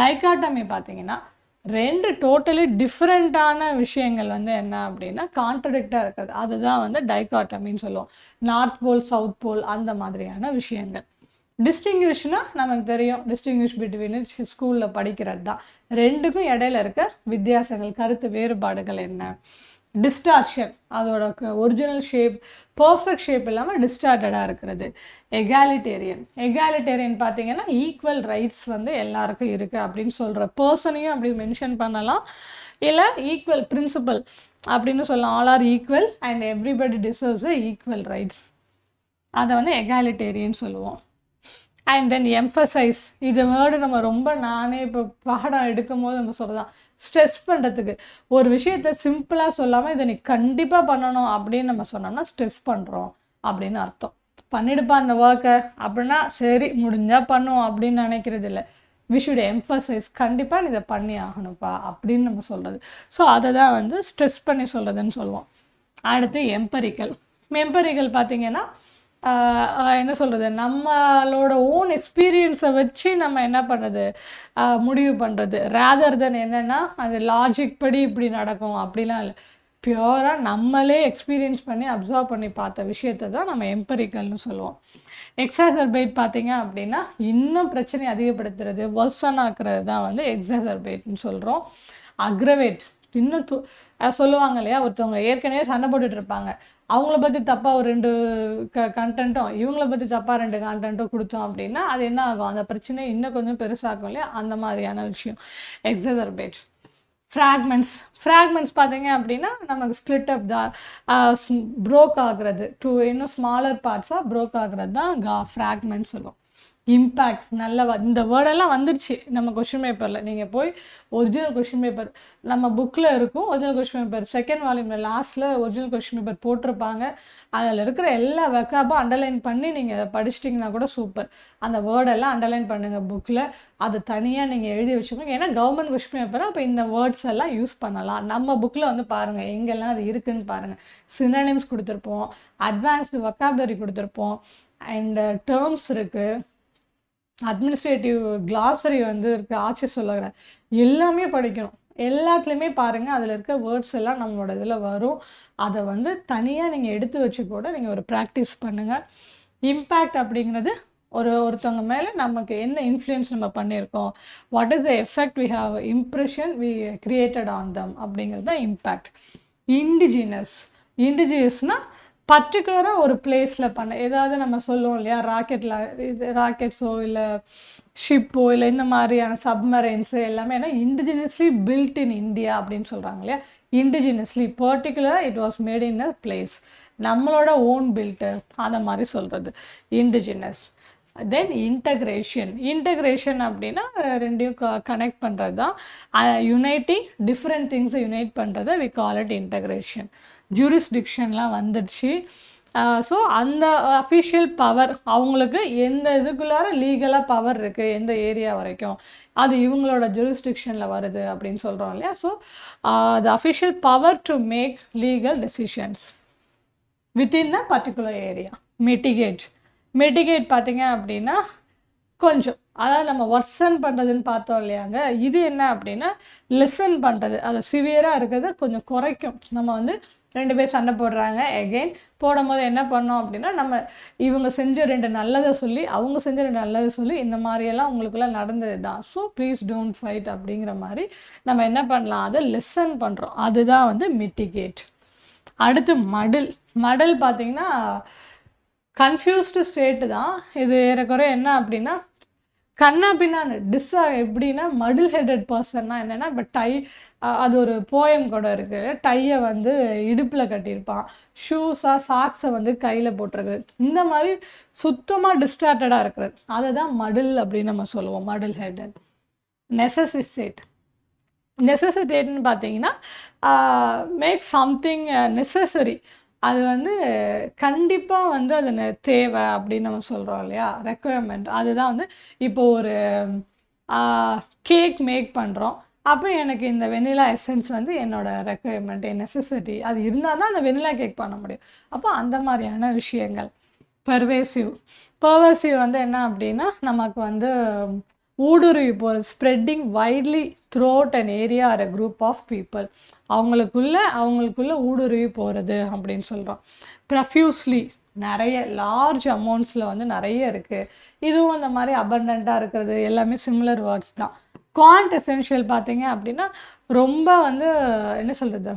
டைகாட்டமி பார்த்தீங்கன்னா 2 டோட்டலி டிஃப்ரெண்ட்டான விஷயங்கள் வந்து என்ன அப்படின்னா கான்ட்ரடிக்டாக இருக்குது, அதுதான் வந்து டைகாட்டமின்னு சொல்லுவோம். நார்த் போல் சவுத் போல் அந்த மாதிரியான விஷயங்கள். டிஸ்டிங்விஷ்னால் நமக்கு தெரியும், டிஸ்டிங்விஷ் பிட்வீன் ஸ்கூலில் படிக்கிறது தான். ரெண்டுக்கும் இடையில இருக்க வித்தியாசங்கள், கருத்து வேறுபாடுகள் என்ன. டிஸ்டார்ஷன், அதோட ஒரிஜினல் ஷேப் பர்ஃபெக்ட் ஷேப் இல்லாமல் டிஸ்டார்டடாக இருக்கிறது. எகாலிட்டேரியன் பார்த்தீங்கன்னா ஈக்குவல் ரைட்ஸ் வந்து எல்லாருக்கும் இருக்குது அப்படின்னு சொல்கிற பர்சனையும் அப்படி மென்ஷன் பண்ணலாம், இல்லை ஈக்குவல் பிரின்சிபல் அப்படின்னு சொல்லலாம். All are equal and everybody deserves equal rights, அதை வந்து எகாலிட்டேரியன் சொல்லுவோம். அண்ட் தென் எம்ஃபசைஸ், இது வேர்டு நம்ம ரொம்ப நானே இப்போ பாடம் எடுக்கும் போது நம்ம சொல்கிறதான், ஸ்ட்ரெஸ் பண்ணுறதுக்கு. ஒரு விஷயத்த சிம்பிளாக சொல்லாமல் இதை நீ கண்டிப்பாக பண்ணணும் அப்படின்னு நம்ம சொன்னோம்னா ஸ்ட்ரெஸ் பண்ணுறோம் அப்படின்னு அர்த்தம். பண்ணிடுப்பா அந்த ஒர்க்கை அப்படின்னா சரி முடிஞ்சால் பண்ணுவோம் அப்படின்னு நினைக்கிறது இல்லை. வி ஷுட் எம்ஃபசைஸ், கண்டிப்பாக நீ இதை பண்ணி ஆகணும்ப்பா அப்படின்னு நம்ம சொல்கிறது. ஸோ அதை தான் வந்து ஸ்ட்ரெஸ் பண்ணி சொல்கிறதுன்னு சொல்லுவோம். அடுத்து எம்பரிக்கல் பார்த்தீங்கன்னா என்ன சொல்கிறது, நம்மளோட ஓன் எக்ஸ்பீரியன்ஸை வச்சு நம்ம என்ன பண்ணுறது, முடிவு பண்ணுறது, ரேதர் தென் என்னென்னா அது லாஜிக் படி இப்படி நடக்கும் அப்படிலாம் இல்லை. பியூராக நம்மளே எக்ஸ்பீரியன்ஸ் பண்ணி அப்சர்வ் பண்ணி பார்த்த விஷயத்தை தான் நம்ம எம்பரிக்கல்னு சொல்லுவோம். எக்ஸாசர்பேட் பார்த்தீங்க அப்படின்னா இன்னும் பிரச்சனை அதிகப்படுத்துறது, வர்சன் ஆக்குறது தான் வந்து எக்ஸாசர்பேட்னு சொல்கிறோம். அக்ரவேட், இன்னும் சொல்லுவாங்க இல்லையா, ஒருத்தவங்க ஏற்கனவே சண்டை போட்டுட்டு இருப்பாங்க, அவங்கள பற்றி தப்பாக ஒரு 2 கண்டென்ட்டும் இவங்கள பற்றி தப்பாக 2 கண்டென்ட்டும் கொடுத்தோம் அப்படின்னா அது என்ன ஆகும், அந்த பிரச்சனை இன்னும் கொஞ்சம் பெருசாகும் இல்லையா, அந்த மாதிரியான விஷயம் எக்ஸாசர்பேட். ஃப்ராக்மெண்ட்ஸ் பார்த்தீங்க அப்படின்னா நமக்கு ஸ்ப்ளிட் அப் தான், ப்ரோக் ஆகுறது, இன்னும் ஸ்மாலர் பார்ட்ஸாக ப்ரோக் ஆகுறது தான் ஃப்ராக்மெண்ட்ஸ் சொல்லுவோம். இம்பேக்ட் நல்ல இந்த வேர்டெல்லாம் வந்துடுச்சு நம்ம கொஷின் பேப்பரில். நீங்கள் போய் ஒரிஜினல் கொஷின் பேப்பர் நம்ம புக்கில் இருக்கும், ஒரிஜினல் கொஷின் பேப்பர் செகண்ட் வால்யூமில் லாஸ்ட்டில் ஒரிஜினல் கொஷின் பேப்பர் போட்டிருப்பாங்க. அதில் இருக்கிற எல்லா வெக்காபும் அண்டர்லைன் பண்ணி நீங்கள் அதை படிச்சிட்டிங்கன்னா கூட சூப்பர். அந்த வேர்டெல்லாம் அண்டர்லைன் பண்ணுங்கள் புக்கில், அது தனியாக நீங்கள் எழுதி வச்சுக்கோங்க. ஏன்னா கவர்மெண்ட் கொஷின் பேப்பர் அப்போ இந்த வேர்ட்ஸ் எல்லாம் யூஸ் பண்ணலாம். நம்ம புக்கில் வந்து பாருங்கள் எங்கெல்லாம் அது இருக்குதுன்னு பாருங்கள். சினோனிம்ஸ் கொடுத்துருப்போம், அட்வான்ஸ்டு வெக்காபுலரி கொடுத்துருப்போம், அண்ட் டேர்ம்ஸ் இருக்குது, அட்மினிஸ்ட்ரேட்டிவ் கிளாசரி வந்து இருக்குது, ஆட்சி சொல்லுகிற எல்லாமே படிக்கணும். எல்லாத்துலேயுமே பாருங்கள் அதில் இருக்க வேர்ட்ஸ் எல்லாம் நம்மளோட இதில் வரும். அதை வந்து தனியாக நீங்கள் எடுத்து வச்சு கூட நீங்கள் ஒரு ப்ராக்டிஸ் பண்ணுங்கள். இம்பேக்ட் அப்படிங்கிறது ஒருத்தவங்க மேலே நமக்கு என்ன இன்ஃப்ளூயன்ஸ் நம்ம பண்ணியிருக்கோம், what is the effect we have impression we created on them அப்படிங்கிறது தான் இம்பேக்ட். இண்டிஜினஸ்னால் பர்டிகுலராக ஒரு பிளேஸில் பண்ண ஏதாவது நம்ம சொல்லுவோம் இல்லையா, ராக்கெட்ஸோ இல்லை ஷிப்போ இல்லை இந்த மாதிரியான சப்மரைன்ஸு எல்லாமே ஏன்னா இண்டிஜினஸ்லி பில்ட் இன் இந்தியா அப்படின்னு சொல்கிறாங்க இல்லையா. இண்டிஜினஸ்லி பர்டிகுலராக it was made in a place, நம்மளோட ஓன் பில்ட்டு அந்த மாதிரி சொல்கிறது இண்டிஜினஸ். தென் இன்டகிரேஷன் அப்படின்னா ரெண்டையும் கனெக்ட் பண்ணுறது தான். யுனைட்டிங் டிஃப்ரெண்ட் திங்ஸை யுனைட் பண்ணுறதை வி கால் இட் இன்டகிரேஷன். ஜூரிஸ்டிக்ஷன்லாம் வந்துடுச்சு. ஸோ அந்த அஃபிஷியல் பவர் அவங்களுக்கு எந்த இதுக்குள்ளார லீகலாக பவர் இருக்குது, எந்த ஏரியா வரைக்கும் அது இவங்களோட ஜூரிஸ்டிக்ஷனில் வருது அப்படின்னு சொல்கிறோம் இல்லையா. So the official power to make legal decisions within a particular area. Mitigate பார்த்தீங்க அப்படின்னா கொஞ்சம் அதாவது நம்ம வர்சன் பண்ணுறதுன்னு பார்த்தோம் இல்லையாங்க. இது என்ன அப்படின்னா லெசன் பண்ணுறது, அது சிவியராக இருக்கிறது கொஞ்சம் குறைக்கும். நம்ம வந்து 2 பேர் சண்டை போடுறாங்க, எகெயின் போடும்போது என்ன பண்ணோம் அப்படின்னா நம்ம இவங்க செஞ்ச 2 நல்லதை சொல்லி அவங்க செஞ்ச 2 நல்லதை சொல்லி இந்த மாதிரியெல்லாம் உங்களுக்குள்ளே நடந்தது தான். ஸோ ப்ளீஸ் டோன்ட் ஃபைட் அப்படிங்கிற மாதிரி நம்ம என்ன பண்ணலாம், அதை லெசன் பண்ணுறோம். அதுதான் வந்து மிட்டிகேட். அடுத்து மடல் பார்த்திங்கன்னா கன்ஃபியூஸ்டு ஸ்டேட்டு தான் இது. ஏறக்குறைய என்ன அப்படின்னா கண்ணா பின்னான்னு எப்படின்னா மடில் ஹெட்டட் பர்சன்னா என்னென்னா இப்போ அது ஒரு போயம் கூட இருக்குது. டையை வந்து இடுப்பில் கட்டியிருப்பான், சாக்ஸை வந்து கையில் போட்டிருக்குது, இந்த மாதிரி சுத்தமாக டிஸ்டார்டடாக இருக்கிறது அதை தான் மடில் அப்படின்னு நம்ம சொல்லுவோம், மடில் ஹெட்டட். நெசசிட்டேட்னு பார்த்தீங்கன்னா மேக் சம்திங் நெசசரி, அது வந்து கண்டிப்பாக வந்து அது தேவை அப்படின்னு நம்ம சொல்கிறோம் இல்லையா, ரெக்குயர்மெண்ட். அதுதான் வந்து இப்போ ஒரு கேக் மேக் பண்ணுறோம், அப்போ எனக்கு இந்த வெனிலா எசன்ஸ் வந்து என்னோடய ரெக்குயர்மெண்ட், என் நெசசிட்டி, அது இருந்தால் தான் அந்த வெனிலா கேக் பண்ண முடியும். அப்போ அந்த மாதிரியான விஷயங்கள். பர்வசிவ் வந்து என்ன அப்படின்னா நமக்கு வந்து ஊடுருவி போகிறது, spreading widely throughout an area or a group of people, அவங்களுக்குள்ள ஊடுருவி போகிறது அப்படின்னு சொல்கிறோம். ப்ரொஃப்யூஸ்லி நிறைய லார்ஜ் அமௌண்ட்ஸில் வந்து நிறைய இருக்குது. இதுவும் அந்த மாதிரி அபண்டண்ட்டாக இருக்கிறது எல்லாமே சிமிலர் வேர்ட்ஸ் தான். குவாண்ட் எசென்ஷியல் பார்த்தீங்க அப்படின்னா ரொம்ப வந்து என்ன சொல்கிறது,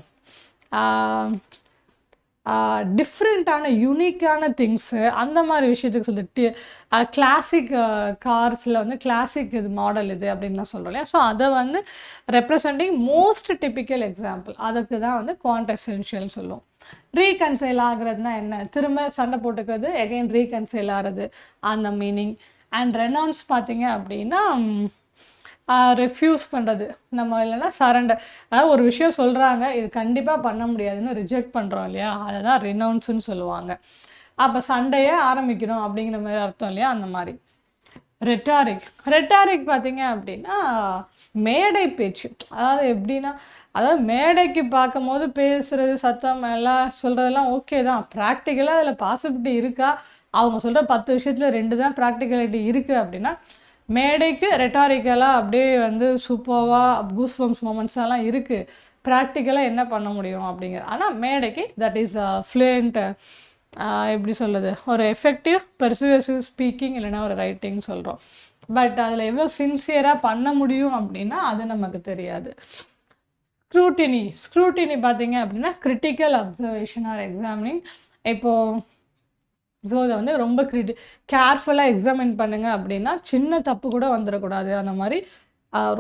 டிஃப்ரெண்ட்டான யூனிக்கான திங்ஸு அந்த மாதிரி விஷயத்துக்கு சொல்லிட்டு கிளாசிக் கார்ஸில் வந்து கிளாசிக் இது மாடல் இது அப்படின்லாம் சொல்கிறோம் இல்லையா. ஸோ அதை வந்து ரெப்ரசன்டிங் மோஸ்ட் டிப்பிக்கல் எக்ஸாம்பிள், அதுக்கு தான் வந்து குவாண்ட் எசென்ஷியல் சொல்லுவோம். ரீகன்சைல் ஆகுறதுனா என்ன, திரும்ப சண்டை போட்டுக்கிறது, எகைன் ரீகன்சைல் ஆகிறது, அந்த மீனிங். அண்ட் ரெனவுன்ஸ் பார்த்தீங்க அப்படின்னா ரெஃப்யூஸ் பண்ணுறது, நம்ம இல்லைன்னா சரண்டர், அதாவது ஒரு விஷயம் சொல்கிறாங்க இது கண்டிப்பாக பண்ண முடியாதுன்னு ரிஜெக்ட் பண்ணுறோம் இல்லையா, அதை தான் ரெனவுன்ஸுன்னு சொல்லுவாங்க. அப்போ சண்டையே ஆரம்பிக்கணும் அப்படிங்கிற மாதிரி அர்த்தம் இல்லையா, அந்த மாதிரி. ரெட்டாரிக் பார்த்தீங்க அப்படின்னா மேடை பேச்சு, அதாவது எப்படின்னா அதாவது மேடைக்கு பார்க்கும் போது பேசுகிறது சத்தம் எல்லாம் சொல்கிறதெல்லாம் ஓகே தான், ப்ராக்டிக்கலாக அதில் பாசிபிலிட்டி இருக்கா, அவங்க சொல்கிற 10 விஷயத்தில் 2 தான் ப்ராக்டிகலிட்டி இருக்குது அப்படின்னா மேடைக்கு ரெட்டாரிக்கலாக அப்படியே வந்து சூப்பராக கூஸ்பம்ஸ் மொமெண்ட்ஸ் எல்லாம் இருக்குது, ப்ராக்டிக்கலாக என்ன பண்ண முடியும் அப்படிங்கிறது. ஆனால் மேடைக்கு தட் இஸ் ஃப்ளூயண்ட், எப்படி சொல்லுது, ஒரு எஃபெக்டிவ் பெர்சுவேசிவ் ஸ்பீக்கிங் இல்லைன்னா ஒரு ரைட்டிங் சொல்கிறோம். பட் அதில் எவ்வளோ சின்சியராக பண்ண முடியும் அப்படின்னா அது நமக்கு தெரியாது. ஸ்க்ரூட்டினி பார்த்தீங்க அப்படின்னா கிரிட்டிக்கல் அப்சர்வேஷன் ஆர் எக்ஸாமினிங். இப்போது ஸோ இதை வந்து ரொம்ப கேர்ஃபுல்லாக எக்ஸாமின் பண்ணுங்க அப்படின்னா சின்ன தப்பு கூட வந்துடக்கூடாது, அந்த மாதிரி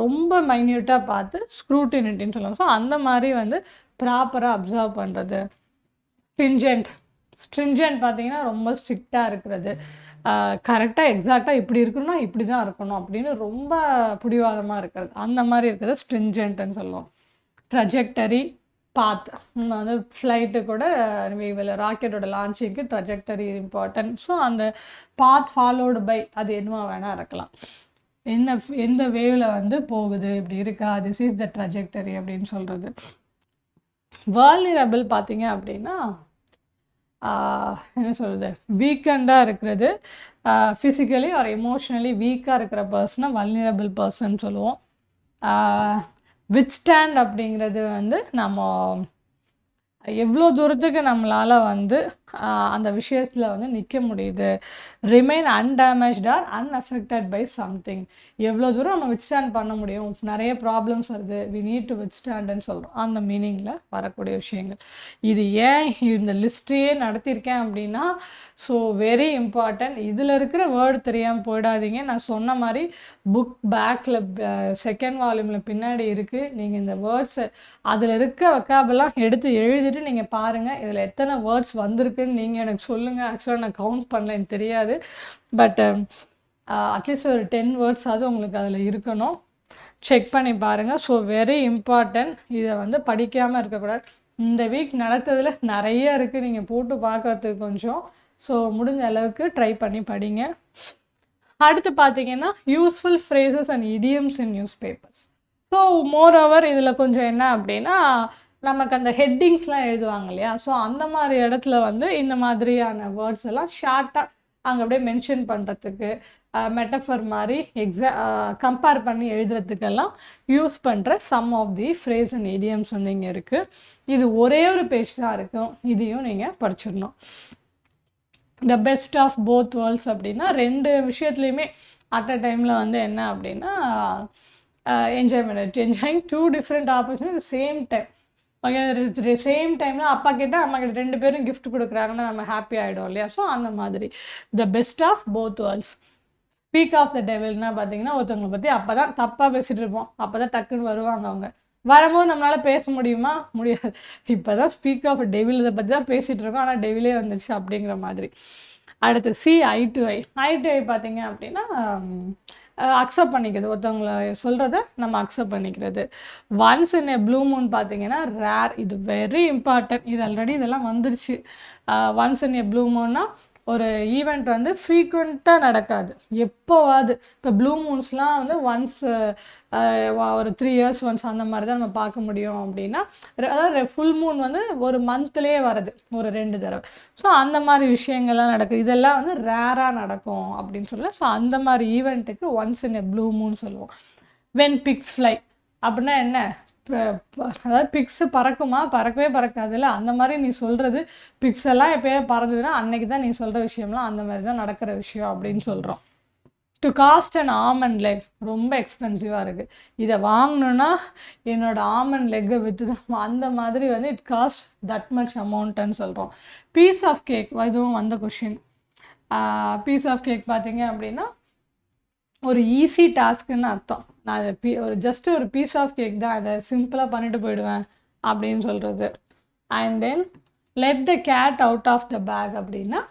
ரொம்ப மைன்யூட்டாக பார்த்து ஸ்க்ரூட்டினிட்டின்னு சொல்லுவாங்க. ஸோ அந்த மாதிரி வந்து ப்ராப்பராக அப்சர்வ் பண்ணுறது. ஸ்ட்ரிஞ்சன்ட் பார்த்தீங்கன்னா ரொம்ப ஸ்ட்ரிக்டாக இருக்கிறது. கரெக்டாக எக்ஸாக்டாக இப்படி இருக்கணும்னா இப்படி தான் இருக்கணும் அப்படின்னு ரொம்ப பிடிவாதமாக இருக்கிறது, அந்த மாதிரி இருக்கிறது ஸ்ட்ரிஞ்சன்ட்னு சொல்லுவோம். ட்ரஜெக்டரி, பாத், வந்து ஃப்ளைட்டு கூட ராக்கெட்டோட லான்ச்சிங்க்கு ட்ரஜெக்டரி இம்பார்ட்டன்ட். ஸோ அந்த பாத் ஃபாலோடு பை அது என்னவா வேணால் இருக்கலாம், எந்த வேவில் வந்து போகுது இப்படி இருக்கா, திஸ் இஸ் த ட்ரஜெக்டரி அப்படின்னு சொல்கிறது. வல்னரபிள் பார்த்தீங்க அப்படின்னா என்ன சொல்கிறது, வீக்கண்டாக இருக்கிறது, ஃபிசிக்கலி ஆர் எமோஷ்னலி வீக்காக இருக்கிற பர்சனை வல்னரபிள் பர்சன் சொல்லுவோம். வித்ஸ்டாண்ட் அப்படிங்கிறது வந்து நம்ம எவ்வளோ தூரத்துக்கு நம்மளால் வந்து அந்த விஷயத்தில் வந்து நிற்க முடியுது. Remain undamaged or unaffected by something, எவ்வளோ தூரம் நம்ம வித்ஸ்டாண்ட் பண்ண முடியும், நிறைய ப்ராப்ளம்ஸ் வருது, வி நீட் டு வித்ஸ்டாண்டுன்னு சொல்கிறோம், அந்த மீனிங்கில் வரக்கூடிய விஷயங்கள். இது ஏன் இந்த லிஸ்ட்டையே நடத்தியிருக்கேன் அப்படின்னா, ஸோ வெரி இம்பார்ட்டன்ட். இதில் இருக்கிற வேர்டு தெரியாமல் போயிடாதீங்க. நான் சொன்ன மாதிரி புக் பேக்கில் செகண்ட் வால்யூமில் பின்னாடி இருக்குது. நீங்கள் இந்த வேர்ட்ஸை அதில் இருக்க வெக்காபெல்லாம் எடுத்து எழுதிட்டு நீங்கள் பாருங்கள், இதில் எத்தனை வேர்ட்ஸ் வந்திருக்குன்னு நீங்கள் எனக்கு சொல்லுங்கள். ஆக்சுவலாக நான் கவுண்ட் பண்ணல, எனக்கு தெரியாது. பட் அட்லீஸ்ட் ஒரு 10 வேர்ட்ஸாவது உங்களுக்கு அதில் இருக்கணும். செக் பண்ணி பாருங்கள். So very important. இதை வந்து படிக்காமல் இருக்கக்கூடாது. இந்த வீக் நடத்ததில் நிறைய இருக்குது, நீங்கள் போட்டு பார்க்குறதுக்கு கொஞ்சம். ஸோ முடிஞ்ச அளவுக்கு ட்ரை பண்ணி படிங்க. அடுத்து பார்த்தீங்கன்னா useful phrases and idioms in news papers. So more over இதில் கொஞ்சம் என்ன அப்படின்னா, நமக்கு அந்த ஹெட்டிங்ஸ்லாம் எழுதுவாங்க இல்லையா, ஸோ அந்த மாதிரி இடத்துல வந்து இந்த மாதிரியான வேர்ட்ஸ் எல்லாம் ஷார்ட்டாக அங்கே அப்படியே மென்ஷன் பண்ணுறதுக்கு, மெட்டஃபர் மாதிரி கம்பேர் பண்ணி எழுதுறதுக்கெல்லாம் யூஸ் பண்ணுற some of the phrase and idioms வந்து இங்கே இருக்குது. இது ஒரே ஒரு பேஜ் தான் இருக்கும், இதையும் நீங்கள் படிச்சிடணும். The best of both worlds அப்படின்னா 2 விஷயத்துலையுமே அட் அ டைமில் வந்து என்ன அப்படின்னா enjoying 2 different opportunity same time. ஓகே, சேம் டைமில் அப்பா கிட்ட அம்மா கிட்ட 2 பேரும் கிஃப்ட் கொடுக்குறாங்கன்னா நம்ம ஹாப்பி ஆகிடும் இல்லையா. ஸோ அந்த மாதிரி the best of both worlds. Speak of the டெவில்னா பார்த்தீங்கன்னா ஒருத்தவங்களை பற்றி அப்போ தான் தப்பாக பேசிகிட்டு இருப்போம், அப்போ தான் டக்குன்னு வருவாங்க. அவங்க வரும்போது நம்மளால் பேச முடியுமா, முடியாது. இப்போ தான் ஸ்பீக் ஆஃப் டெவில் இதை பற்றி தான் பேசிகிட்டு இருக்கோம், ஆனால் டெவிலே வந்துடுச்சு அப்படிங்கிற மாதிரி. அடுத்து see eye to eye. Eye to eye பார்த்தீங்க அப்படின்னா அக்செப்ட் பண்ணிக்கிறது, ஒருத்தவங்களை சொல்கிறத நம்ம அக்செப்ட் பண்ணிக்கிறது. Once in a blue moon பார்த்தீங்கன்னா ரேர், இது வெரி இம்பார்ட்டன்ட். இது ஆல்ரெடி இதெல்லாம் வந்துருச்சு. ஒன்ஸ் இன் எ ப்ளூ மூன்னா ஒரு ஈவெண்ட் வந்து ஃப்ரீக்வெண்ட்டாக நடக்காது, எப்போவாது. இப்போ ப்ளூ மூன்ஸ்லாம் வந்து ஒன்ஸ் ஒரு 3 years ஒன்ஸ் அந்த மாதிரி தான் நம்ம பார்க்க முடியும் அப்படின்னா, அதாவது ஃபுல் மூன் வந்து ஒரு மந்த்லேயே வருது ஒரு 2 தடவை. ஸோ அந்த மாதிரி விஷயங்கள்லாம் நடக்குது, இதெல்லாம் வந்து ரேராக நடக்கும் அப்படின்னு சொல்லலாம். ஸோ அந்த மாதிரி ஈவெண்ட்டுக்கு once in a blue moon சொல்லுவோம். வென் பிக்ஸ் ஃப்ளை அப்படின்னா என்ன, அதாவது பிக்ஸு பறக்குமா, பறக்கவே பறக்காதுல்ல, அந்த மாதிரி நீ சொல்கிறது பிக்ஸ் எல்லாம் எப்போயே பறந்ததுன்னா அன்னைக்கு தான் நீ சொல்கிற விஷயம்லாம் அந்த மாதிரி தான் நடக்கிற விஷயம் அப்படின்னு சொல்கிறோம். To cost and arm and leg, ரொம்ப எக்ஸ்பென்சிவாக இருக்குது, இதை வாங்கணுன்னா என்னோடய ஆர்ம் அண்ட் லெக்கை விற்று தான், அந்த மாதிரி வந்து இட் காஸ்ட் தட் மச் அமௌண்ட்டுன்னு சொல்கிறோம். பீஸ் ஆஃப் கேக், இதுவும் வந்த கொஷின். பீஸ் ஆஃப் கேக் பார்த்தீங்க அப்படின்னா ஒரு ஈஸி டாஸ்க்குன்னு அர்த்தம். நான் அதை ஜஸ்ட்டு ஒரு பீஸ் ஆஃப் கேக் தான், அதை சிம்பிளாக பண்ணிட்டு போயிடுவேன் அப்படின்னு சொல்கிறது. And then let the cat out of the bag அப்படின்னா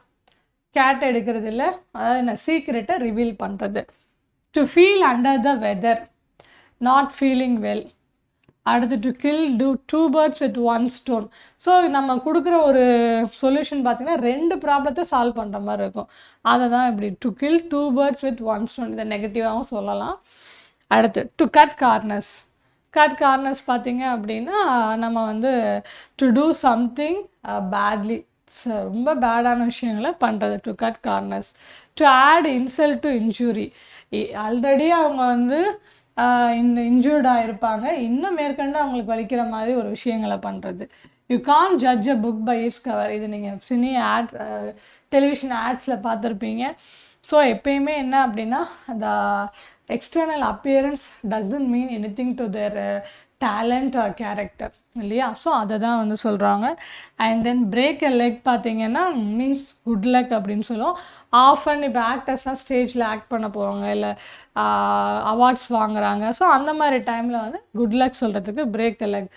கேட் எடுக்கிறது இல்லை, அதாவது என்ன சீக்ரெட்டை ரிவீல் பண்ணுறது. To feel under the weather, not feeling well. அடுத்து to kill 2 birds with 1 stone. So நம்ம கொடுக்குற ஒரு சொல்யூஷன் பார்த்திங்கன்னா 2 ப்ராப்ளத்தை சால்வ் பண்ணுற மாதிரி இருக்கும். அதை தான் இப்படி to kill 2 birds with 1 stone, இதை நெகட்டிவாகவும் சொல்லலாம். அடுத்து to cut corners. Cut corners பார்த்திங்க அப்படின்னா நம்ம வந்து டு டூ சம்திங் பேட்லி, ரொம்ப பேடான விஷயங்களை பண்ணுறது, to cut corners. To add insult to injury, already அவங்க வந்து இந்த இன்ஜூர்டாக இருப்பாங்க, இன்னும் மேற்கொண்டு அவங்களுக்கு வலிக்கிற மாதிரி ஒரு விஷயங்களை பண்ணுறது. You can judge a book by its cover, இது நீங்கள் சினி ஆட்ஸ் டெலிவிஷன் ஆட்ஸில் பார்த்துருப்பீங்க. ஸோ எப்பயுமே என்ன அப்படின்னா the external appearance doesn't mean anything to their talent or character இல்லையா. ஸோ அதை தான் வந்து சொல்கிறாங்க. And then break a leg பார்த்தீங்கன்னா மீன்ஸ் குட் லக் அப்படின்னு சொல்லுவோம். ஆஃபன் இப்போ ஆக்டர்ஸ்லாம் ஸ்டேஜில் ஆக்ட் பண்ண போவாங்க, இல்லை அவார்ட்ஸ் வாங்குறாங்க. ஸோ அந்த மாதிரி டைமில் வந்து குட் லக் சொல்கிறதுக்கு பிரேக் எ லெக்.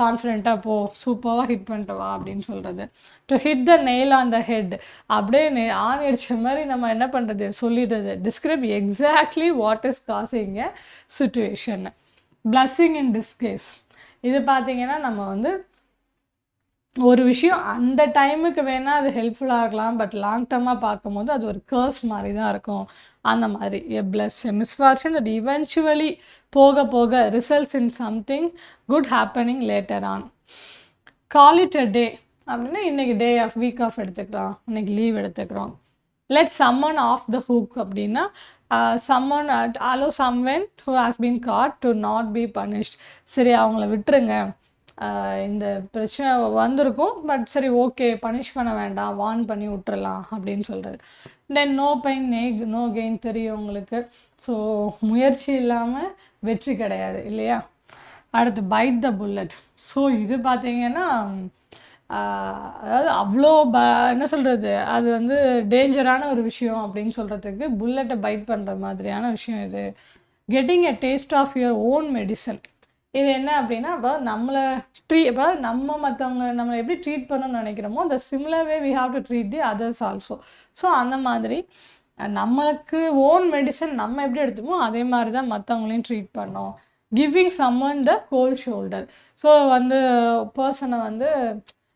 கான்ஃபிடென்ட்டாக போ, சூப்பராக ஹிட் பண்ணிட்டு வா அப்படின்னு சொல்கிறது. To hit the nail on the head, அப்படியே ஆணி அடித்த மாதிரி நம்ம என்ன பண்ணுறது சொல்லிடுறது. Describe exactly what is causing a situation. Blessing in disguise, இது பார்த்தீங்கன்னா நம்ம வந்து ஒரு விஷயம் அந்த டைமுக்கு வேணால் அது ஹெல்ப்ஃபுல்லாக இருக்கலாம், பட் லாங் டர்மாக பார்க்கும்போது அது ஒரு கர்ஸ் மாதிரி தான் இருக்கும். அந்த மாதிரி a plus a misfortune that eventually போக போக results in something good happening later on. Call it a day அப்படின்னா இன்றைக்கி டே ஆஃப் வீக் ஆஃப் எடுத்துக்கிறோம், இன்றைக்கி லீவ் எடுத்துக்கிறோம். Let someone off the hook அப்படின்னா someone allow someone who has been caught to not be punished. சரி அவங்கள விட்டுருங்க, இந்த பிரச்சனை வந்திருக்கும், பட் சரி ஓகே பனிஷ் பண்ண வேண்டாம், வார்ன் பண்ணி விட்டுறலாம் அப்படின்னு சொல்கிறது. Then no pain no gain தெரியும் உங்களுக்கு. ஸோ முயற்சி இல்லாமல் வெற்றி கிடையாது இல்லையா. அடுத்து பைட் த புல்லட். ஸோ இது பார்த்தீங்கன்னா அதாவது அவ்வளோ என்ன சொல்கிறது, அது வந்து டேஞ்சரான ஒரு விஷயம் அப்படின்னு சொல்கிறதுக்கு புல்லட்டை பைட் பண்ணுற மாதிரியான விஷயம் இது. Getting a taste of your own medicine. இது என்ன அப்படின்னா இப்போ நம்மளை இப்போ நம்ம மற்றவங்க நம்மளை எப்படி ட்ரீட் பண்ணணும்னு நினைக்கிறோமோ அந்த similar way we have to treat the others also. So அந்த மாதிரி நம்மளுக்கு ஓன் மெடிசன் நம்ம எப்படி எடுத்துமோ அதே மாதிரி தான் மற்றவங்களையும் ட்ரீட் பண்ணோம். கிவிங் சம்மன் த கோல்ட் ஷோல்டர். ஸோ வந்து பர்சனை வந்து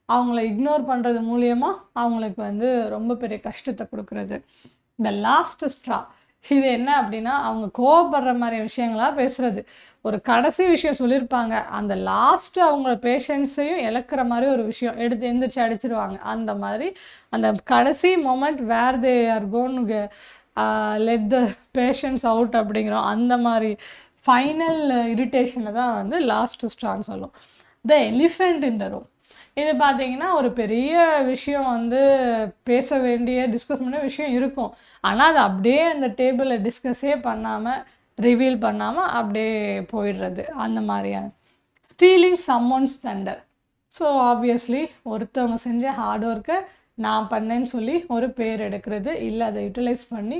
அவங்கள இக்னோர் பண்ணுறது மூலியமாக அவங்களுக்கு வந்து ரொம்ப பெரிய கஷ்டத்தை கொடுக்குறது. இந்த லாஸ்ட் ஸ்ட்ரா, இது என்ன அப்படின்னா அவங்க கோவப்படுற மாதிரி விஷயங்களாக பேசுகிறது. ஒரு கடைசி விஷயம் சொல்லியிருப்பாங்க, அந்த லாஸ்ட்டு அவங்க பேஷன்ஸையும் இழக்கிற மாதிரி ஒரு விஷயம் எடுத்து எந்திரிச்சு அடிச்சிருவாங்க. அந்த மாதிரி அந்த கடைசி moment where they are gone let the patience out அப்படிங்கிறோம். அந்த மாதிரி ஃபைனல் இரிட்டேஷனை தான் வந்து லாஸ்ட் ஸ்ட்ரான்னு சொல்லும். த எலிஃபெண்ட் இன் த ரூம். இது பார்த்தீங்கன்னா ஒரு பெரிய விஷயம் வந்து பேச வேண்டிய டிஸ்கஸ் பண்ண விஷயம் இருக்கும், ஆனால் அது அப்படியே அந்த டேபிளில் டிஸ்கஸே பண்ணாமல் ரிவீல் பண்ணாமல் அப்படியே போயிடுறது அந்த மாதிரியான. Stealing summons Thunder. So obviously ஒருத்தவங்க செஞ்ச ஹார்ட் ஒர்க்கை நான் பண்ணேன்னு சொல்லி ஒரு பேர் எடுக்கிறது, இல்லை அதை யூட்டிலைஸ் பண்ணி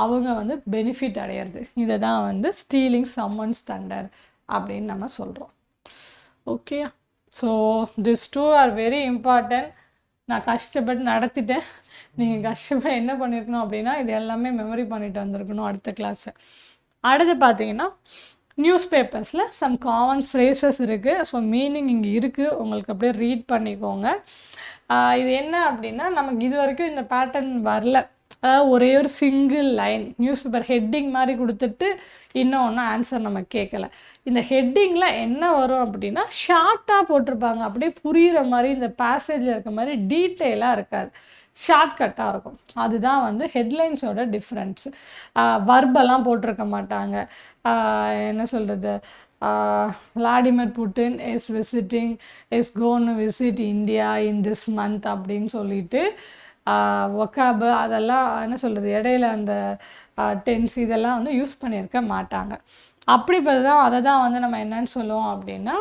அவங்க வந்து பெனிஃபிட் அடையிறது. இதை தான் வந்து ஸ்டீலிங் சம்மோன்ஸ் தண்டர் அப்படின்னு நம்ம சொல்கிறோம். Okay, so this two are very important. நான் கஷ்டப்பட்டு நடத்திட்டேன், நீங்கள் கஷ்டப்பட்டு என்ன பண்ணியிருக்கணும் அப்படின்னா இது எல்லாமே மெமரி பண்ணிட்டு வந்திருக்கணும் அடுத்த கிளாஸை. அடுத்து பார்த்தீங்கன்னா நியூஸ் பேப்பர்ஸில் சம் காமன் ஃப்ரேசஸ் இருக்குது. ஸோ மீனிங் இங்கே இருக்குது, உங்களுக்கு அப்படியே ரீட் பண்ணிக்கோங்க. இது என்ன அப்படின்னா நமக்கு இது வரைக்கும் இந்த பேட்டர்ன் வரல. அதாவது ஒரே ஒரு single line news paper heading மாதிரி கொடுத்துட்டு இன்னொன்று ஆன்சர் நம்ம கேட்கல. இந்த ஹெட்டிங்கில் என்ன வரும் அப்படின்னா ஷார்ட்டாக போட்டிருப்பாங்க, அப்படியே புரிகிற மாதிரி இந்த பேசேஜில் இருக்க மாதிரி டீட்டெயிலாக இருக்காது, ஷார்ட்கட்டாக இருக்கும். அதுதான் வந்து ஹெட்லைன்ஸோட டிஃப்ரென்ஸு. வர்பெல்லாம் போட்டிருக்க மாட்டாங்க. என்ன சொல்கிறது, Vladimir Putin is visiting is gone visit India in this month அப்படின்னு சொல்லிட்டு ஒக்காபு அதெல்லாம் என்ன சொல்கிறது இடையில அந்த டென்ஸ் இதெல்லாம் வந்து யூஸ் பண்ணியிருக்க மாட்டாங்க. அப்படி தான் அதை தான் வந்து நம்ம என்னன்னு சொல்லுவோம் அப்படின்னா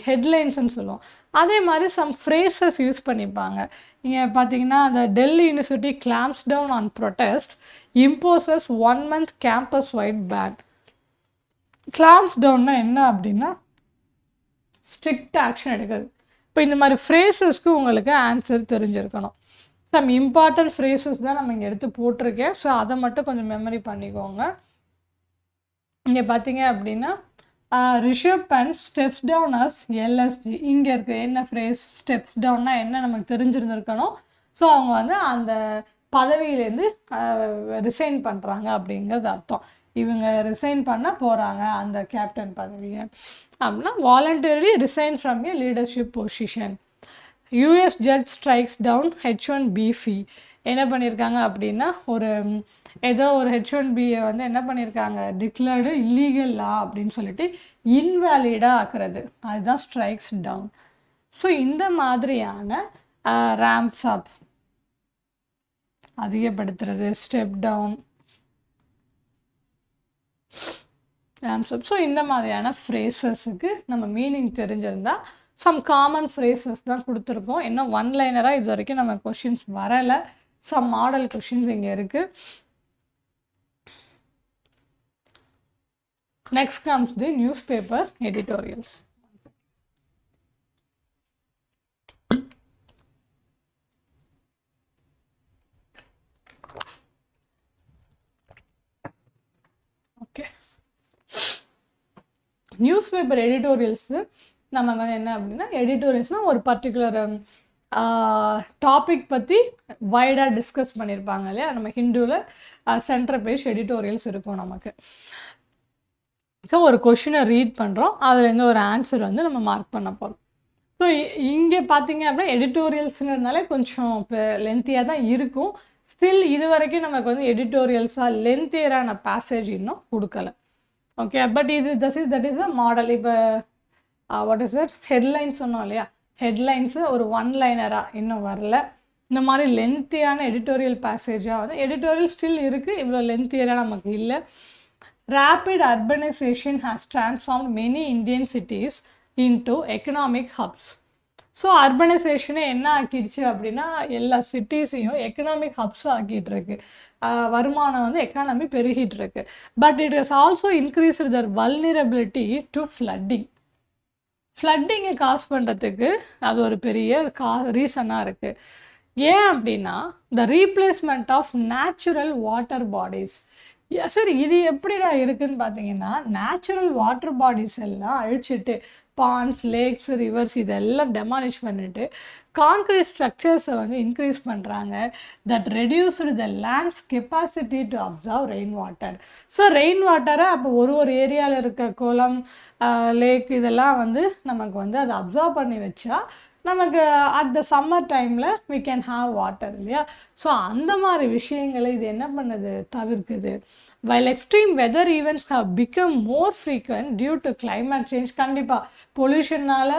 ஹெட்லைன்ஸ்ன்னு சொல்லுவோம். அதே மாதிரி சம் ஃப்ரேசஸ் யூஸ் பண்ணிப்பாங்க. இங்கே பார்த்தீங்கன்னா அந்த Delhi university clamps down on protest imposes 1 month campus wide ban. Clamps டவுன்னா என்ன அப்படின்னா ஸ்ட்ரிக்ட் ஆக்ஷன் எடுக்கிறது. இப்போ இந்த மாதிரி ஃப்ரேசஸ்க்கு உங்களுக்கு ஆன்சர் தெரிஞ்சிருக்கணும். சம் இம்பார்ட்டன்ட் ஃப்ரேசஸ் தான் நம்ம இங்கே எடுத்து போட்டிருக்கேன். ஸோ அதை மட்டும் கொஞ்சம் மெமரி பண்ணிக்கோங்க. இங்கே பார்த்தீங்க அப்படின்னா Rishabh Pant steps down as LSG. இங்கே இருக்குது என்ன ஃப்ரேஸ், ஸ்டெப்ஸ் டவுன்னா என்ன நமக்கு தெரிஞ்சிருந்துருக்கணும். ஸோ அவங்க வந்து அந்த பதவியிலேருந்து ரிசைன் பண்ணுறாங்க அப்படிங்கிறது அர்த்தம். இவங்க ரிசைன் பண்ண போகிறாங்க அந்த கேப்டன் பதவியை அப்படின்னா voluntarily resign from a leadership position. US judge strikes down H1B fee. என்ன பண்ணியிருக்காங்க அப்படின்னா ஒரு ஏதோ ஒரு H1Bயை வந்து என்ன பண்ணியிருக்காங்க டிக்ளேர்டு இல்லீகல் லா அப்படின்னு சொல்லிட்டு இன்வேலிடாக ஆக்குறது, அதுதான் ஸ்ட்ரைக்ஸ் டவுன். ஸோ இந்த மாதிரியான ரேம்ப்ஸ் அப் அதிகப்படுத்துறது, ஸ்டெப் டவுன், ரேம்ப்ஸ் அப். ஸோ இந்த மாதிரியான ஃப்ரேசஸுக்கு நம்ம மீனிங் தெரிஞ்சிருந்தால் சம் காமன் ஃப்ரேசஸ் தான் கொடுத்துருக்கோம். இன்னும் ஒன் லைனராக இது வரைக்கும் நம்ம கொஷின்ஸ் வரலை. சம் மாடல் கொஷின்ஸ் இங்கே இருக்குது. Next comes the newspaper editorials. Okay, newspaper எடிட்டோரியல்ஸு நமக்கு வந்து என்ன அப்படின்னா, எடிட்டோரியல்ஸ்னால் ஒரு பர்டிகுலர் டாபிக் பற்றி வைடாக டிஸ்கஸ் பண்ணியிருப்பாங்க இல்லையா. நம்ம ஹிந்துவில் சென்டர் பேஜ் எடிட்டோரியல்ஸ் இருக்கும் நமக்கு. ஸோ ஒரு கொஷினை ரீட் பண்ணுறோம், அதுலேருந்து ஒரு ஆன்சர் வந்து நம்ம மார்க் பண்ண போகிறோம். ஸோ இங்கே பார்த்தீங்க அப்படின்னா எடிட்டோரியல்ஸுங்கிறதுனால கொஞ்சம் இப்போ லென்த்தியாக தான் இருக்கும். ஸ்டில் இது வரைக்கும் நமக்கு வந்து எடிட்டோரியல்ஸாக லென்த்தியரான பேசேஜ் இன்னும் கொடுக்கல. ஓகே, பட் இது தட் இஸ் த மாடல். இப்போ வாட் இஸ் தட் ஹெட்லைன்ஸ் சொன்னோம் இல்லையா, ஹெட்லைன்ஸு ஒரு ஒன் லைனராக இன்னும் வரல. இந்த மாதிரி லென்த்தியான எடிட்டோரியல் பேசேஜாக வந்து எடிட்டோரியல் ஸ்டில் இருக்குது, இவ்வளோ லென்த்தியராக நமக்கு இல்லை. Rapid urbanization has transformed many Indian cities into economic hubs. So அர்பனைசேஷனை என்ன ஆக்கிடுச்சு அப்படின்னா, எல்லா சிட்டிஸையும் எக்கனாமிக் ஹப்ஸாக ஆக்கிட்டு இருக்கு. வருமானம் வந்து எக்கானமி பெருகிட்டு இருக்கு. But it is also increase their vulnerability to flooding. ஃப்ளட்டிங்கை காஸ் பண்ணுறதுக்கு அது ஒரு பெரிய ரீசனாக இருக்குது. ஏன் அப்படின்னா, the replacement of natural water bodies. சரி, இது எப்படிடா இருக்குதுன்னு பார்த்தீங்கன்னா, நேச்சுரல் வாட்டர் பாடிஸ் எல்லாம் அழிச்சிட்டு பாண்ட்ஸ், லேக்ஸ், ரிவர்ஸ் இதெல்லாம் டெமாலிஷ் பண்ணிட்டு கான்க்ரீட் ஸ்ட்ரக்சர்ஸை வந்து இன்க்ரீஸ் பண்ணுறாங்க. That reduced the lands capacity to observe rain water. So rain வாட்டரை அப்போ ஒரு ஏரியாவில் இருக்க குளம், லேக் இதெல்லாம் வந்து நமக்கு வந்து அதை அப்சர்வ் பண்ணி வச்சா நமக்கு அட் த சம்மர் டைமில் வி கேன் ஹாவ் வாட்டர் இல்லையா. ஸோ அந்த மாதிரி விஷயங்களை இது என்ன பண்ணுது, தவிர்க்குது. While extreme weather events have become more frequent due to climate change. கண்டிப்பாக பொல்யூஷனால்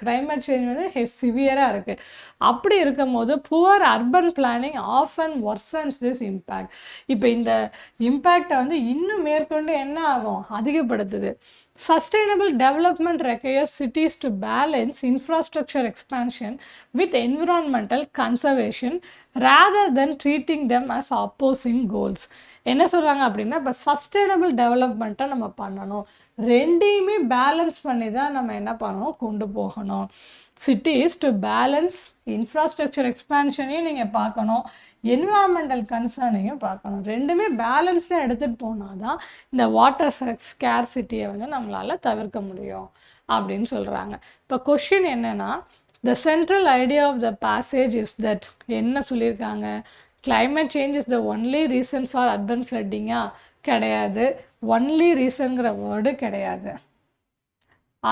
கிளைமேட் சேஞ்ச் வந்து சிவியராக இருக்குது. அப்படி இருக்கும் போது poor urban planning often worsens this impact. இப்போ இந்த இம்பேக்டை வந்து இன்னும் மேற்கொண்டு என்ன ஆகும், அதிகப்படுத்துது. Sustainable development requires cities to balance infrastructure expansion with environmental conservation rather than treating them as opposing goals. என்ன சொல்கிறாங்க அப்படின்னா, இப்போ சஸ்டைனபிள் டெவலப்மெண்ட்டை நம்ம பண்ணணும், ரெண்டையுமே பேலன்ஸ் பண்ணி தான் நம்ம என்ன பண்ணணும், கொண்டு போகணும். சிட்டிஸ் டு பேலன்ஸ் இன்ஃப்ராஸ்ட்ரக்சர் எக்ஸ்பேன்ஷனையும் நீங்கள் பார்க்கணும், என்விரான்மெண்டல் கன்சர்னையும் பார்க்கணும். ரெண்டுமே பேலன்ஸ்டாக எடுத்துகிட்டு போனால் தான் இந்த வாட்டர் ஸ்கேர்சிட்டியை வந்து நம்மளால் தவிர்க்க முடியும் அப்படின்னு சொல்கிறாங்க. இப்போ கொஷின் என்னென்னா, the central idea of the passage is that என்ன சொல்லியிருக்காங்க, climate change is the only reason for urban flooding-ஆ கிடையாது. ஒன்லி ரீசன்கிற வேர்டு கிடையாது.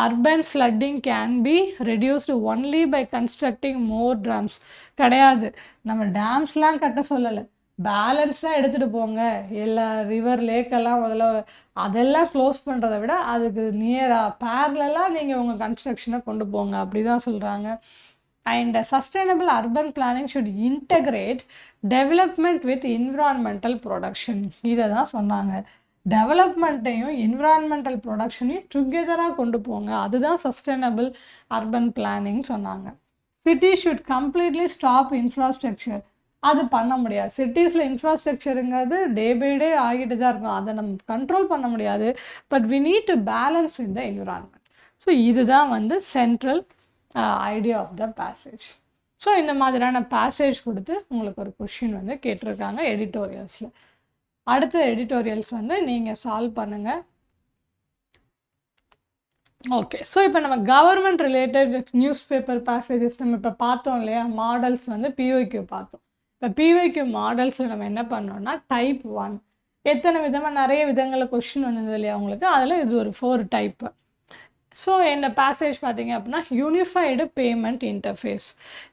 urban flooding can be reduced only by constructing more dams கிடையாது. நம்ம டேம்ஸ்லாம் கட்ட சொல்லலை, பேலன்ஸ்டாக எடுத்துகிட்டு போங்க. எல்லா ரிவர் லேக்கெல்லாம் முதல்ல அதெல்லாம் க்ளோஸ் பண்ணுறதை விட அதுக்கு நியராக பேரலாக நீங்கள் உங்கள் கன்ஸ்ட்ரக்ஷனை கொண்டு போங்க, அப்படி தான் சொல்கிறாங்க. And sustainable urban planning should integrate development with environmental production. இதை தான் சொன்னாங்க. டெவலப்மெண்ட்டையும் என்விரான்மெண்டல் ப்ரொடக்ஷனையும் டுகெதராக கொண்டு போங்க, அதுதான் சஸ்டைனபிள் அர்பன் பிளானிங் சொன்னாங்க. City should completely stop infrastructure. அது பண்ண முடியாது. சிட்டிஸில் இன்ஃப்ராஸ்ட்ரக்சருங்கிறது டே பை டே ஆகிட்டு தான் இருக்கும், அதை நம்ம கண்ட்ரோல் பண்ண முடியாது. But we need to balance with the environment. So இதுதான் வந்து central idea of the passage. So இந்த மாதிரியான பேசேஜ் கொடுத்து உங்களுக்கு ஒரு கொஷின் வந்து கேட்டிருக்காங்க எடிட்டோரியல்ஸில். அடுத்த எடிட்டோரியல்ஸ் வந்து நீங்கள் சால்வ் பண்ணுங்கள். ஓகே, ஸோ இப்போ நம்ம government related news paper passages நம்ம இப்போ பார்த்தோம் இல்லையா, மாடல்ஸ் வந்து பிஒய்க்யூ பார்த்தோம். இப்போ பிஒய்க்யூ மாடல்ஸில் நம்ம என்ன பண்ணோம்னா, டைப் 1 எத்தனை விதமாக நிறைய விதங்களில் கொஷின் வந்தது இல்லையா உங்களுக்கு, அதில் இது ஒரு 4 டைப்பு. ஸோ இந்த பேசேஜ் பார்த்தீங்க அப்படின்னா, யூனிஃபைடு பேமெண்ட் இன்டர்ஃபேஸ்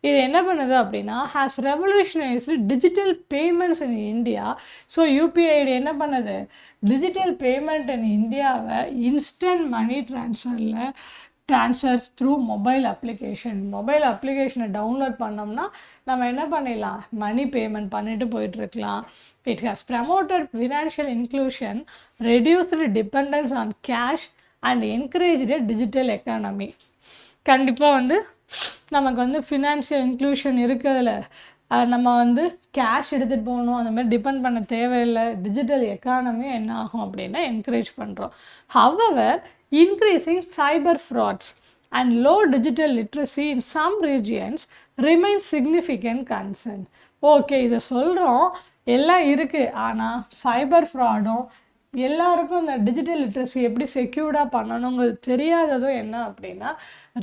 இது என்ன பண்ணுது அப்படின்னா, has revolutionised digital payments in India. So யூபிஐடி என்ன பண்ணுது, டிஜிட்டல் பேமெண்ட் இன் இந்தியாவை instant money transfers through mobile அப்ளிகேஷனை டவுன்லோட் பண்ணோம்னா நம்ம என்ன பண்ணிடலாம், மணி பேமெண்ட் பண்ணிட்டு போயிட்டுருக்கலாம். It has promoted financial inclusion, reduced dependence on cash and encouraged digital economy. கண்டிப்பாக வந்து நமக்கு வந்து ஃபினான்ஷியல் இன்க்ளூஷன் இருக்கிறதுல நம்ம வந்து கேஷ் எடுத்துகிட்டு போகணும், அந்த மாதிரி டிபெண்ட் பண்ண தேவையில்லை. டிஜிட்டல் எக்கானமியும் என்ன ஆகும் அப்படின்னா என்கரேஜ் பண்ணுறோம். However increasing cyber frauds and low digital literacy in some regions remain significant concern. Okay, இதை சொல்கிறோம், எல்லாம் இருக்குது, ஆனால் சைபர் ஃப்ராடும் எல்லாருக்கும் இந்த டிஜிட்டல் லிட்ரஸி எப்படி செக்யூர்டாக பண்ணணுங்கிறது தெரியாததும் என்ன அப்படின்னா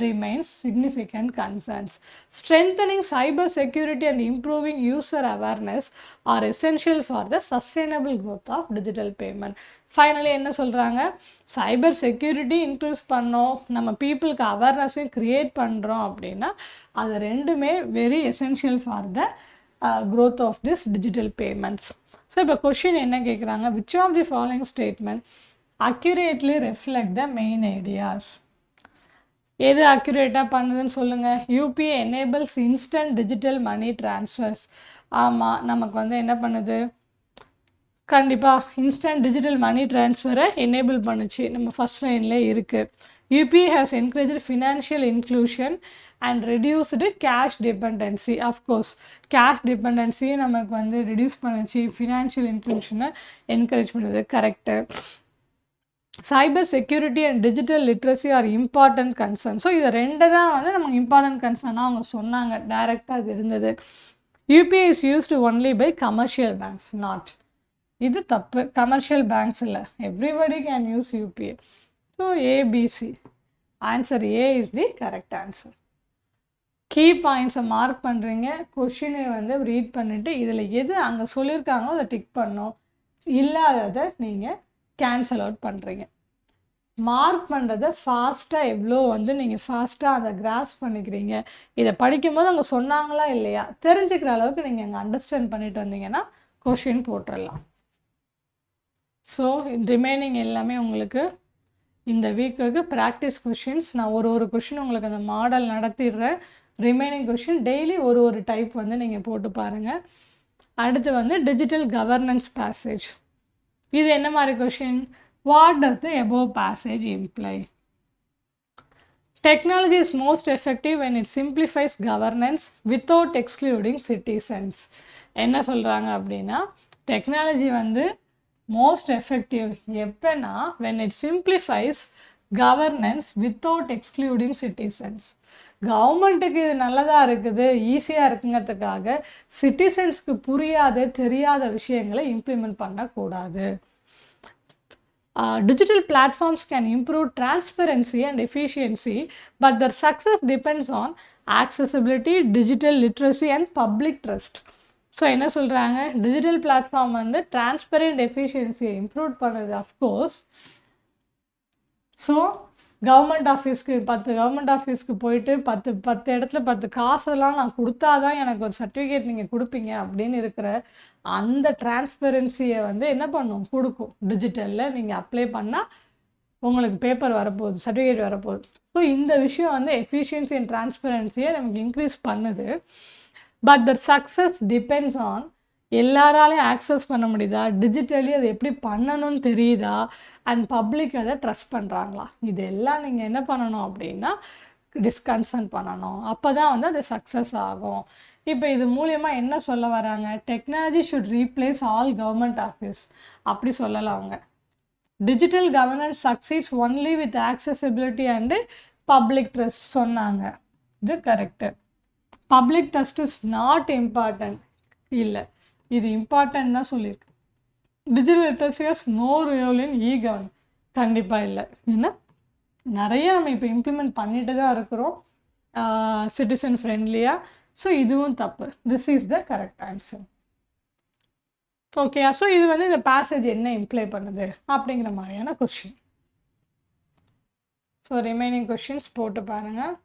remains significant concerns. Strengthening cyber security and improving user awareness are essential for the sustainable growth of digital payment. Finally என்ன சொல்கிறாங்க, சைபர் செக்யூரிட்டி இன்க்ரீஸ் பண்ணோம், நம்ம பீப்புளுக்கு அவேர்னஸையும் க்ரியேட் பண்ணுறோம் அப்படின்னா அது ரெண்டுமே very essential for the growth of this digital payments. So இப்போ கொஷின் என்ன கேட்குறாங்க, which of the following statement accurately reflect the main ideas. எது அக்யூரேட்டாக பண்ணுதுன்னு சொல்லுங்கள். UPI enables instant digital money transfers. ஆமாம், நமக்கு வந்து என்ன பண்ணுது, கண்டிப்பாக இன்ஸ்டன்ட் டிஜிட்டல் மணி ட்ரான்ஸ்ஃபரை எனேபிள் பண்ணுச்சு, நம்ம ஃபஸ்ட் லைனில் இருக்குது. UPI has encourage financial inclusion and reduced cash dependency. Of course cash டிபெண்டன்சியும் நமக்கு வந்து ரெடியூஸ் பண்ணுச்சு, ஃபினான்ஷியல் இன்க்ளூஷனை என்கரேஜ் பண்ணுது, correct. Cyber security and digital literacy are important concern. So இது ரெண்டு தான் வந்து நமக்கு இம்பார்ட்டன்ட் கன்சர்னாக அவங்க சொன்னாங்க, டைரெக்டாக அது இருந்தது. UPI is used only by commercial banks, not. இது தப்பு, கமர்ஷியல் பேங்க்ஸ் இல்லை, everybody can use UPI. So ABC answer A is the correct answer. Key பாயிண்ட்ஸை மார்க் பண்ணுறீங்க, கொஷினை வந்து ரீட் பண்ணிவிட்டு இதில் எது அங்கே சொல்லியிருக்காங்களோ அதை டிக் பண்ணோம், இல்லாததை நீங்கள் கேன்சல் அவுட் பண்ணுறீங்க. மார்க் பண்ணுறதை ஃபாஸ்ட்டாக எவ்வளோ வந்து நீங்கள் ஃபாஸ்ட்டாக அதை கிராஸ் பண்ணிக்கிறீங்க, இதை படிக்கும்போது அங்கே சொன்னாங்களா இல்லையா தெரிஞ்சுக்கிற அளவுக்கு நீங்கள் அங்கே அண்டர்ஸ்டாண்ட் பண்ணிட்டு வந்தீங்கன்னா கொஷின் போட்டுடலாம். ஸோ ரிமைனிங் எல்லாமே உங்களுக்கு இந்த வீக்குக்கு ப்ராக்டிஸ் கொஷின்ஸ். நான் ஒரு கொஷின் உங்களுக்கு அந்த மாடல் நடத்திடுறேன். ரிமைனிங் கொஷின் டெய்லி ஒரு டைப் வந்து நீங்கள் போட்டு பாருங்கள். அடுத்து வந்து டிஜிட்டல் கவர்னன்ஸ் பேசேஜ். இது என்ன மாதிரி question, what does the above passage imply? Technology is most effective when it simplifies governance without excluding citizens. என்ன சொல்கிறாங்க அப்படின்னா, டெக்னாலஜி வந்து மோஸ்ட் எஃபெக்டிவ் எப்போனா when it simplifies governance without excluding citizens. கவர்மெண்ட்டுக்கு இது நல்லதாக இருக்குது, ஈஸியாக இருக்குங்கிறதுக்காக சிட்டிசன்ஸ்க்கு புரியாத தெரியாத விஷயங்களை இம்ப்ளிமெண்ட் பண்ணக்கூடாது. Digital platforms can improve transparency and efficiency, but their success depends on accessibility, digital literacy and public trust. So என்ன சொல்கிறாங்க, டிஜிட்டல் பிளாட்ஃபார்ம் வந்து டிரான்ஸ்பரண்ட் எஃபிஷியன்சியை இம்ப்ரூவ் பண்ணுது அஃப்கோர்ஸ். ஸோ கவர்மெண்ட் ஆஃபீஸ்க்கு 10 கவர்மெண்ட் ஆஃபீஸ்க்கு போயிட்டு 10 இடத்துல 10 காசெல்லாம் நான் கொடுத்தா தான் எனக்கு ஒரு சர்டிஃபிகேட் நீங்கள் கொடுப்பீங்க அப்படின்னு இருக்கிற அந்த டிரான்ஸ்பரன்சியை வந்து என்ன பண்ணும், கொடுக்கும். டிஜிட்டலில் நீங்கள் அப்ளை பண்ணால் உங்களுக்கு பேப்பர் வரப்போகுது, சர்டிஃபிகேட் வரப்போகுது. ஸோ இந்த விஷயம் வந்து எஃபிஷியன்சி அண்ட் டிரான்ஸ்பரன்சியை நமக்கு இன்க்ரீஸ் பண்ணுது. But the success depends on எல்லாராலையும் ஆக்சஸ் பண்ண முடியுதா, டிஜிட்டலி அதை எப்படி பண்ணணும்னு தெரியுதா, அண்ட் பப்ளிக் அதை ட்ரஸ்ட் பண்ணுறாங்களா, இதெல்லாம் நீங்கள் என்ன பண்ணணும் அப்படின்னா டிஸ்கன்சர்ன் பண்ணணும். அப்போ தான் வந்து அது சக்ஸஸ் ஆகும். இப்போ இது மூலியமாக என்ன சொல்ல வராங்க, technology should replace all government office அப்படி சொல்லலாம் அவங்க. Digital governance succeeds only with accessibility and public trust சொன்னாங்க, இது correct. Public trust is not important, இல்லை இது இம்பார்ட்டன்ட் தான் சொல்லியிருக்கு. Digital literacy has no role in e governance, கண்டிப்பாக இல்லை. ஏன்னா நிறைய நம்ம இப்போ இம்ப்ளிமெண்ட் பண்ணிட்டு தான் இருக்கிறோம் சிட்டிசன் ஃப்ரெண்ட்லியாக. ஸோ இதுவும் தப்பு. This is the correct answer. Okay, so இது வந்து இந்த பேசேஜ் என்ன இம்ப்ளை பண்ணுது அப்படிங்கிற மாதிரியான கொஸ்டின். ஸோ ரிமைனிங் கொஸ்டின்ஸ் போட்டு பாருங்கள்.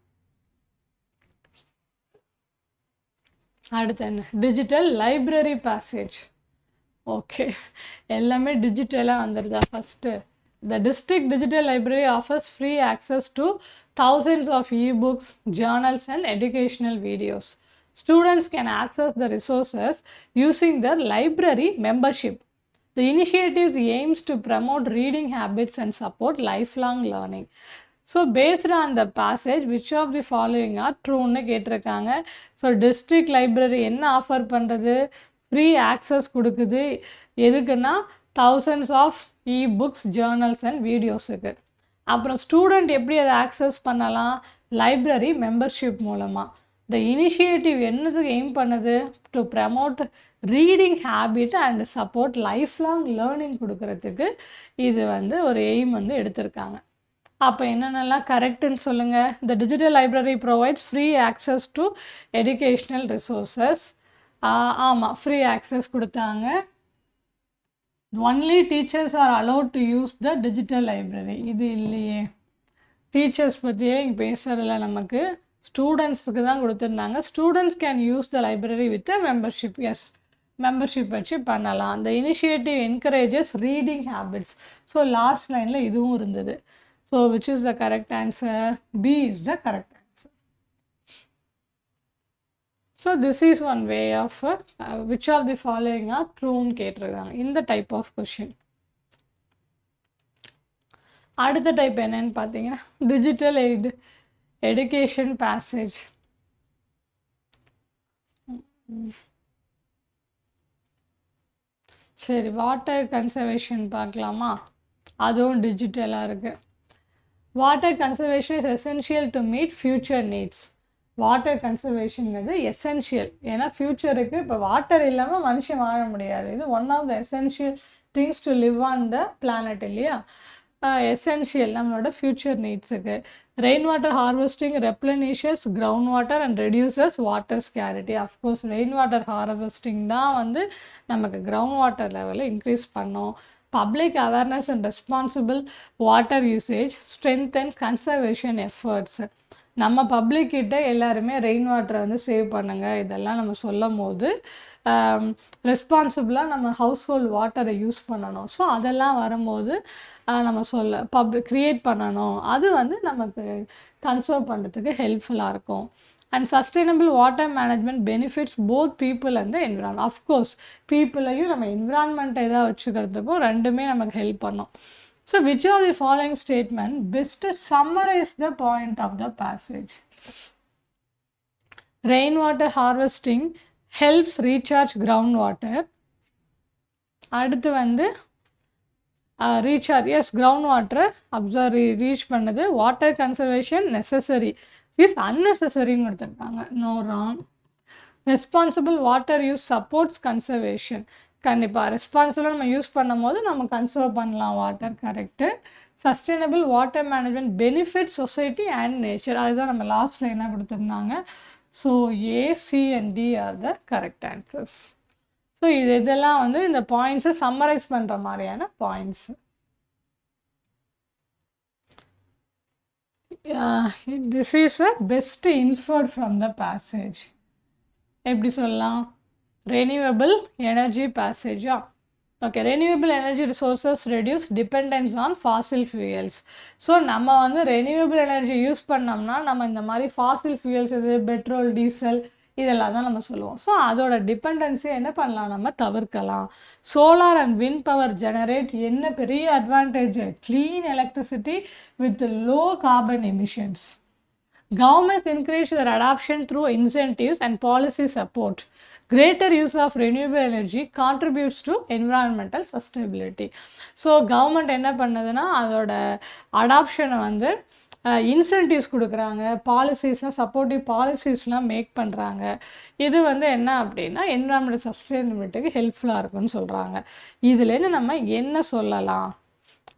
அடுத்து என்ன, டிஜிட்டல் லைப்ரரி பேசேஜ். ஓகே, எல்லாமே டிஜிட்டலாக வந்துடுதா. First, the district digital library offers free access to thousands of e-books, journals and educational videos. Students can access the resources using their library membership. The initiative aims to promote reading habits and support lifelong learning. So based on the passage, which of the following are true ன்னு கேட்டிருக்காங்க. ஸோ டிஸ்ட்ரிக்ட் லைப்ரரி என்ன ஆஃபர் பண்ணுறது, ஃப்ரீ ஆக்சஸ் கொடுக்குது. எதுக்குன்னா thousands ஆஃப் இ-புக்ஸ், ஜேர்னல்ஸ் அண்ட் வீடியோஸுக்கு. அப்புறம் ஸ்டூடெண்ட் எப்படி அதை ஆக்சஸ் பண்ணலாம், லைப்ரரி மெம்பர்ஷிப் மூலமாக. த இனிஷியேட்டிவ் என்னதுக்கு எய்ம் பண்ணுது? To promote reading habit and support life long learning கொடுக்கறதுக்கு இது வந்து ஒரு எய்ம் வந்து எடுத்திருக்காங்க. அப்போ என்னென்னலாம் கரெக்டுன்னு சொல்லுங்கள். The digital library provides free access to educational resources. ஆமாம், ஃப்ரீ ஆக்சஸ் கொடுத்தாங்க. Only teachers are allot to use the digital library. இது இல்லையே, டீச்சர்ஸ் பற்றியே இங்கே பேசுகிறதில்ல, நமக்கு ஸ்டூடெண்ட்ஸுக்கு தான் கொடுத்துருந்தாங்க. Students can use the library with a membership. Yes, membership வச்சு பண்ணலாம். அந்த initiative encourages reading habits. So last லைனில் இதுவும் இருந்தது. So which is the correct answer? B is the correct answer. So this is one way of which of the following are ட்ரூன்னு கேட்டிருக்காங்க இந்த டைப் ஆஃப் கொஷின். அடுத்த டைப் என்னன்னு பார்த்தீங்கன்னா டிஜிட்டல் education passage. சரி, வாட்டர் கன்சர்வேஷன் பார்க்கலாமா? அதுவும் டிஜிட்டலாக இருக்குது. Water conservation is essential to meet future needs. Water கன்சர்வேஷனுங்கிறது எசென்ஷியல், ஏன்னா ஃப்யூச்சருக்கு இப்போ வாட்டர் இல்லாமல் மனுஷன் வாழ முடியாது. இது one of the essential things to live on the planet இல்லையா? எசென்ஷியல் நம்மளோட ஃப்யூச்சர் நீட்ஸுக்கு. Rain water harvesting replenishes ground water and reduces water scarcity. Of course rain water harvesting தான் வந்து நமக்கு கிரவுண்ட் வாட்டர் லெவலை இன்க்ரீஸ் பண்ணோம். Public awareness and responsible water usage strengthen conservation efforts. நம்ம பப்ளிக்கிட்ட எல்லாருமே ரெயின் வாட்டரை வந்து சேவ் பண்ணுங்கள் இதெல்லாம் நம்ம சொல்லும் போது ரெஸ்பான்சிபிளாக நம்ம ஹவுஸ் ஹோல்ட் வாட்டரை யூஸ் பண்ணணும். ஸோ அதெல்லாம் வரும்போது நம்ம க்ரியேட் பண்ணணும். அது வந்து நமக்கு கன்சர்வ் பண்ணுறதுக்கு ஹெல்ப்ஃபுல்லாக இருக்கும். And sustainable water management benefits both people and the environment. Of course பீப்புளையும் நம்ம என்விரான்மெண்ட்டை இதாக வச்சுக்கிறதுக்கும் ரெண்டுமே நமக்கு ஹெல்ப் பண்ணும். So which of the following statement best summarize the point of the passage? Rain water harvesting helps recharge ground water. அடுத்து வந்து recharge, yes, ground water reach பண்ணுது. வாட்டர் கன்சர்வேஷன் நெசசரி இஸ் அன்னெசரின்னு கொடுத்துருக்காங்க. No, wrong. Responsible water use supports conservation. கண்டிப்பாக ரெஸ்பான்சிபிளாக நம்ம யூஸ் பண்ணும் போது நம்ம கன்சர்வ் பண்ணலாம் water. Correct. Sustainable water management benefit society and nature. அதுதான் நம்ம லாஸ்ட் லைனாக கொடுத்துருந்தாங்க. So A, C and D are the correct answers. ஸோ இதெல்லாம் வந்து இந்த பாயிண்ட்ஸை சம்மரைஸ் பண்ணுற மாதிரியான points. This is a best inferred from the passage. எப்படி சொல்லலாம்? ரெனியூவபிள் எனர்ஜி பேசேஜா? Okay, renewable energy resources reduce dependence on fossil fuels. So நம்ம வந்து ரெனியூவபிள் எனர்ஜி யூஸ் பண்ணோம்னா நம்ம இந்த மாதிரி ஃபாசில் ஃபியூயல்ஸ் இது பெட்ரோல், டீசல் இதெல்லாம் தான் நம்ம சொல்லுவோம். ஸோ அதோட டிபெண்டன்ஸியை என்ன பண்ணலாம்? நம்ம தவிர்க்கலாம். Solar and wind power generate என்ன பெரிய advantage? Clean electricity with low carbon emissions. Governments encourage their adoption through incentives and policy support. Greater use of renewable energy contributes to environmental sustainability. So government என்ன பண்ணுதுன்னா அதோட அடாப்ஷனை வந்து இன்சென்டிவ்ஸ் கொடுக்குறாங்க, பாலிசிஸ்லாம் சப்போர்ட்டிவ் பாலிசிஸ்லாம் மேக் பண்ணுறாங்க. இது வந்து என்ன அப்படின்னா என்விரான்மெண்டல் சஸ்டைனபிலிட்டிக்கு ஹெல்ப்ஃபுல்லாக இருக்குன்னு சொல்கிறாங்க. இதுலேருந்து நம்ம என்ன சொல்லலாம்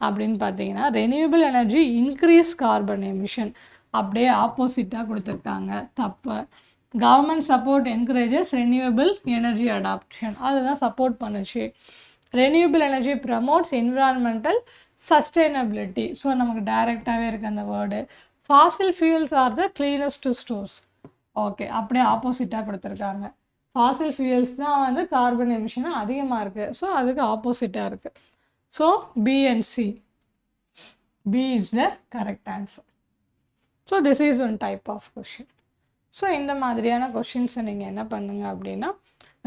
அப்படின்னு பார்த்தீங்கன்னா renewable energy increase carbon emission. அப்படியே ஆப்போசிட்டாக கொடுத்துருக்காங்க, தப்பு. Government support encourages renewable energy adoption, அதுதான் சப்போர்ட் பண்ணுச்சு. Renewable energy promotes environmental sustainability. So நமக்கு டைரெக்டாகவே இருக்குது அந்த வேர்டு. ஃபாசில் ஃபியூல்ஸ் ஆர் த கிளீனஸ்ட் ஸ்டோர்ஸ். ஓகே, அப்படியே ஆப்போசிட்டாக கொடுத்துருக்காங்க. ஃபாசில் ஃபியூல்ஸ் தான் வந்து கார்பன் எமிஷன் அதிகமாக இருக்குது. ஸோ அதுக்கு ஆப்போசிட்டாக இருக்குது. So B and C, B is the correct answer. So this is one type of question. So இந்த மாதிரியான கொஷின்ஸை நீங்கள் என்ன பண்ணுங்க அப்படின்னா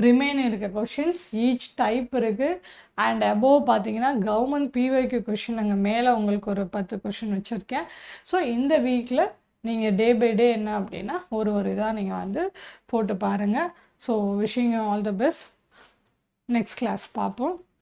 ரிமைன் இருக்க கொஷின்ஸ் ஈச் டைப் இருக்குது. அண்ட் அபோவ் பார்த்தீங்கன்னா கவர்மெண்ட் பிஒய்க்கு கொஷின் அங்கே மேலே உங்களுக்கு ஒரு 10 கொஷின் வச்சுருக்கேன். ஸோ இந்த வீக்கில் நீங்கள் டே பை டே என்ன அப்படின்னா ஒரு இதாக நீங்கள் வந்து போட்டு பாருங்கள். So wishing you all the best. Next class பார்ப்போம்.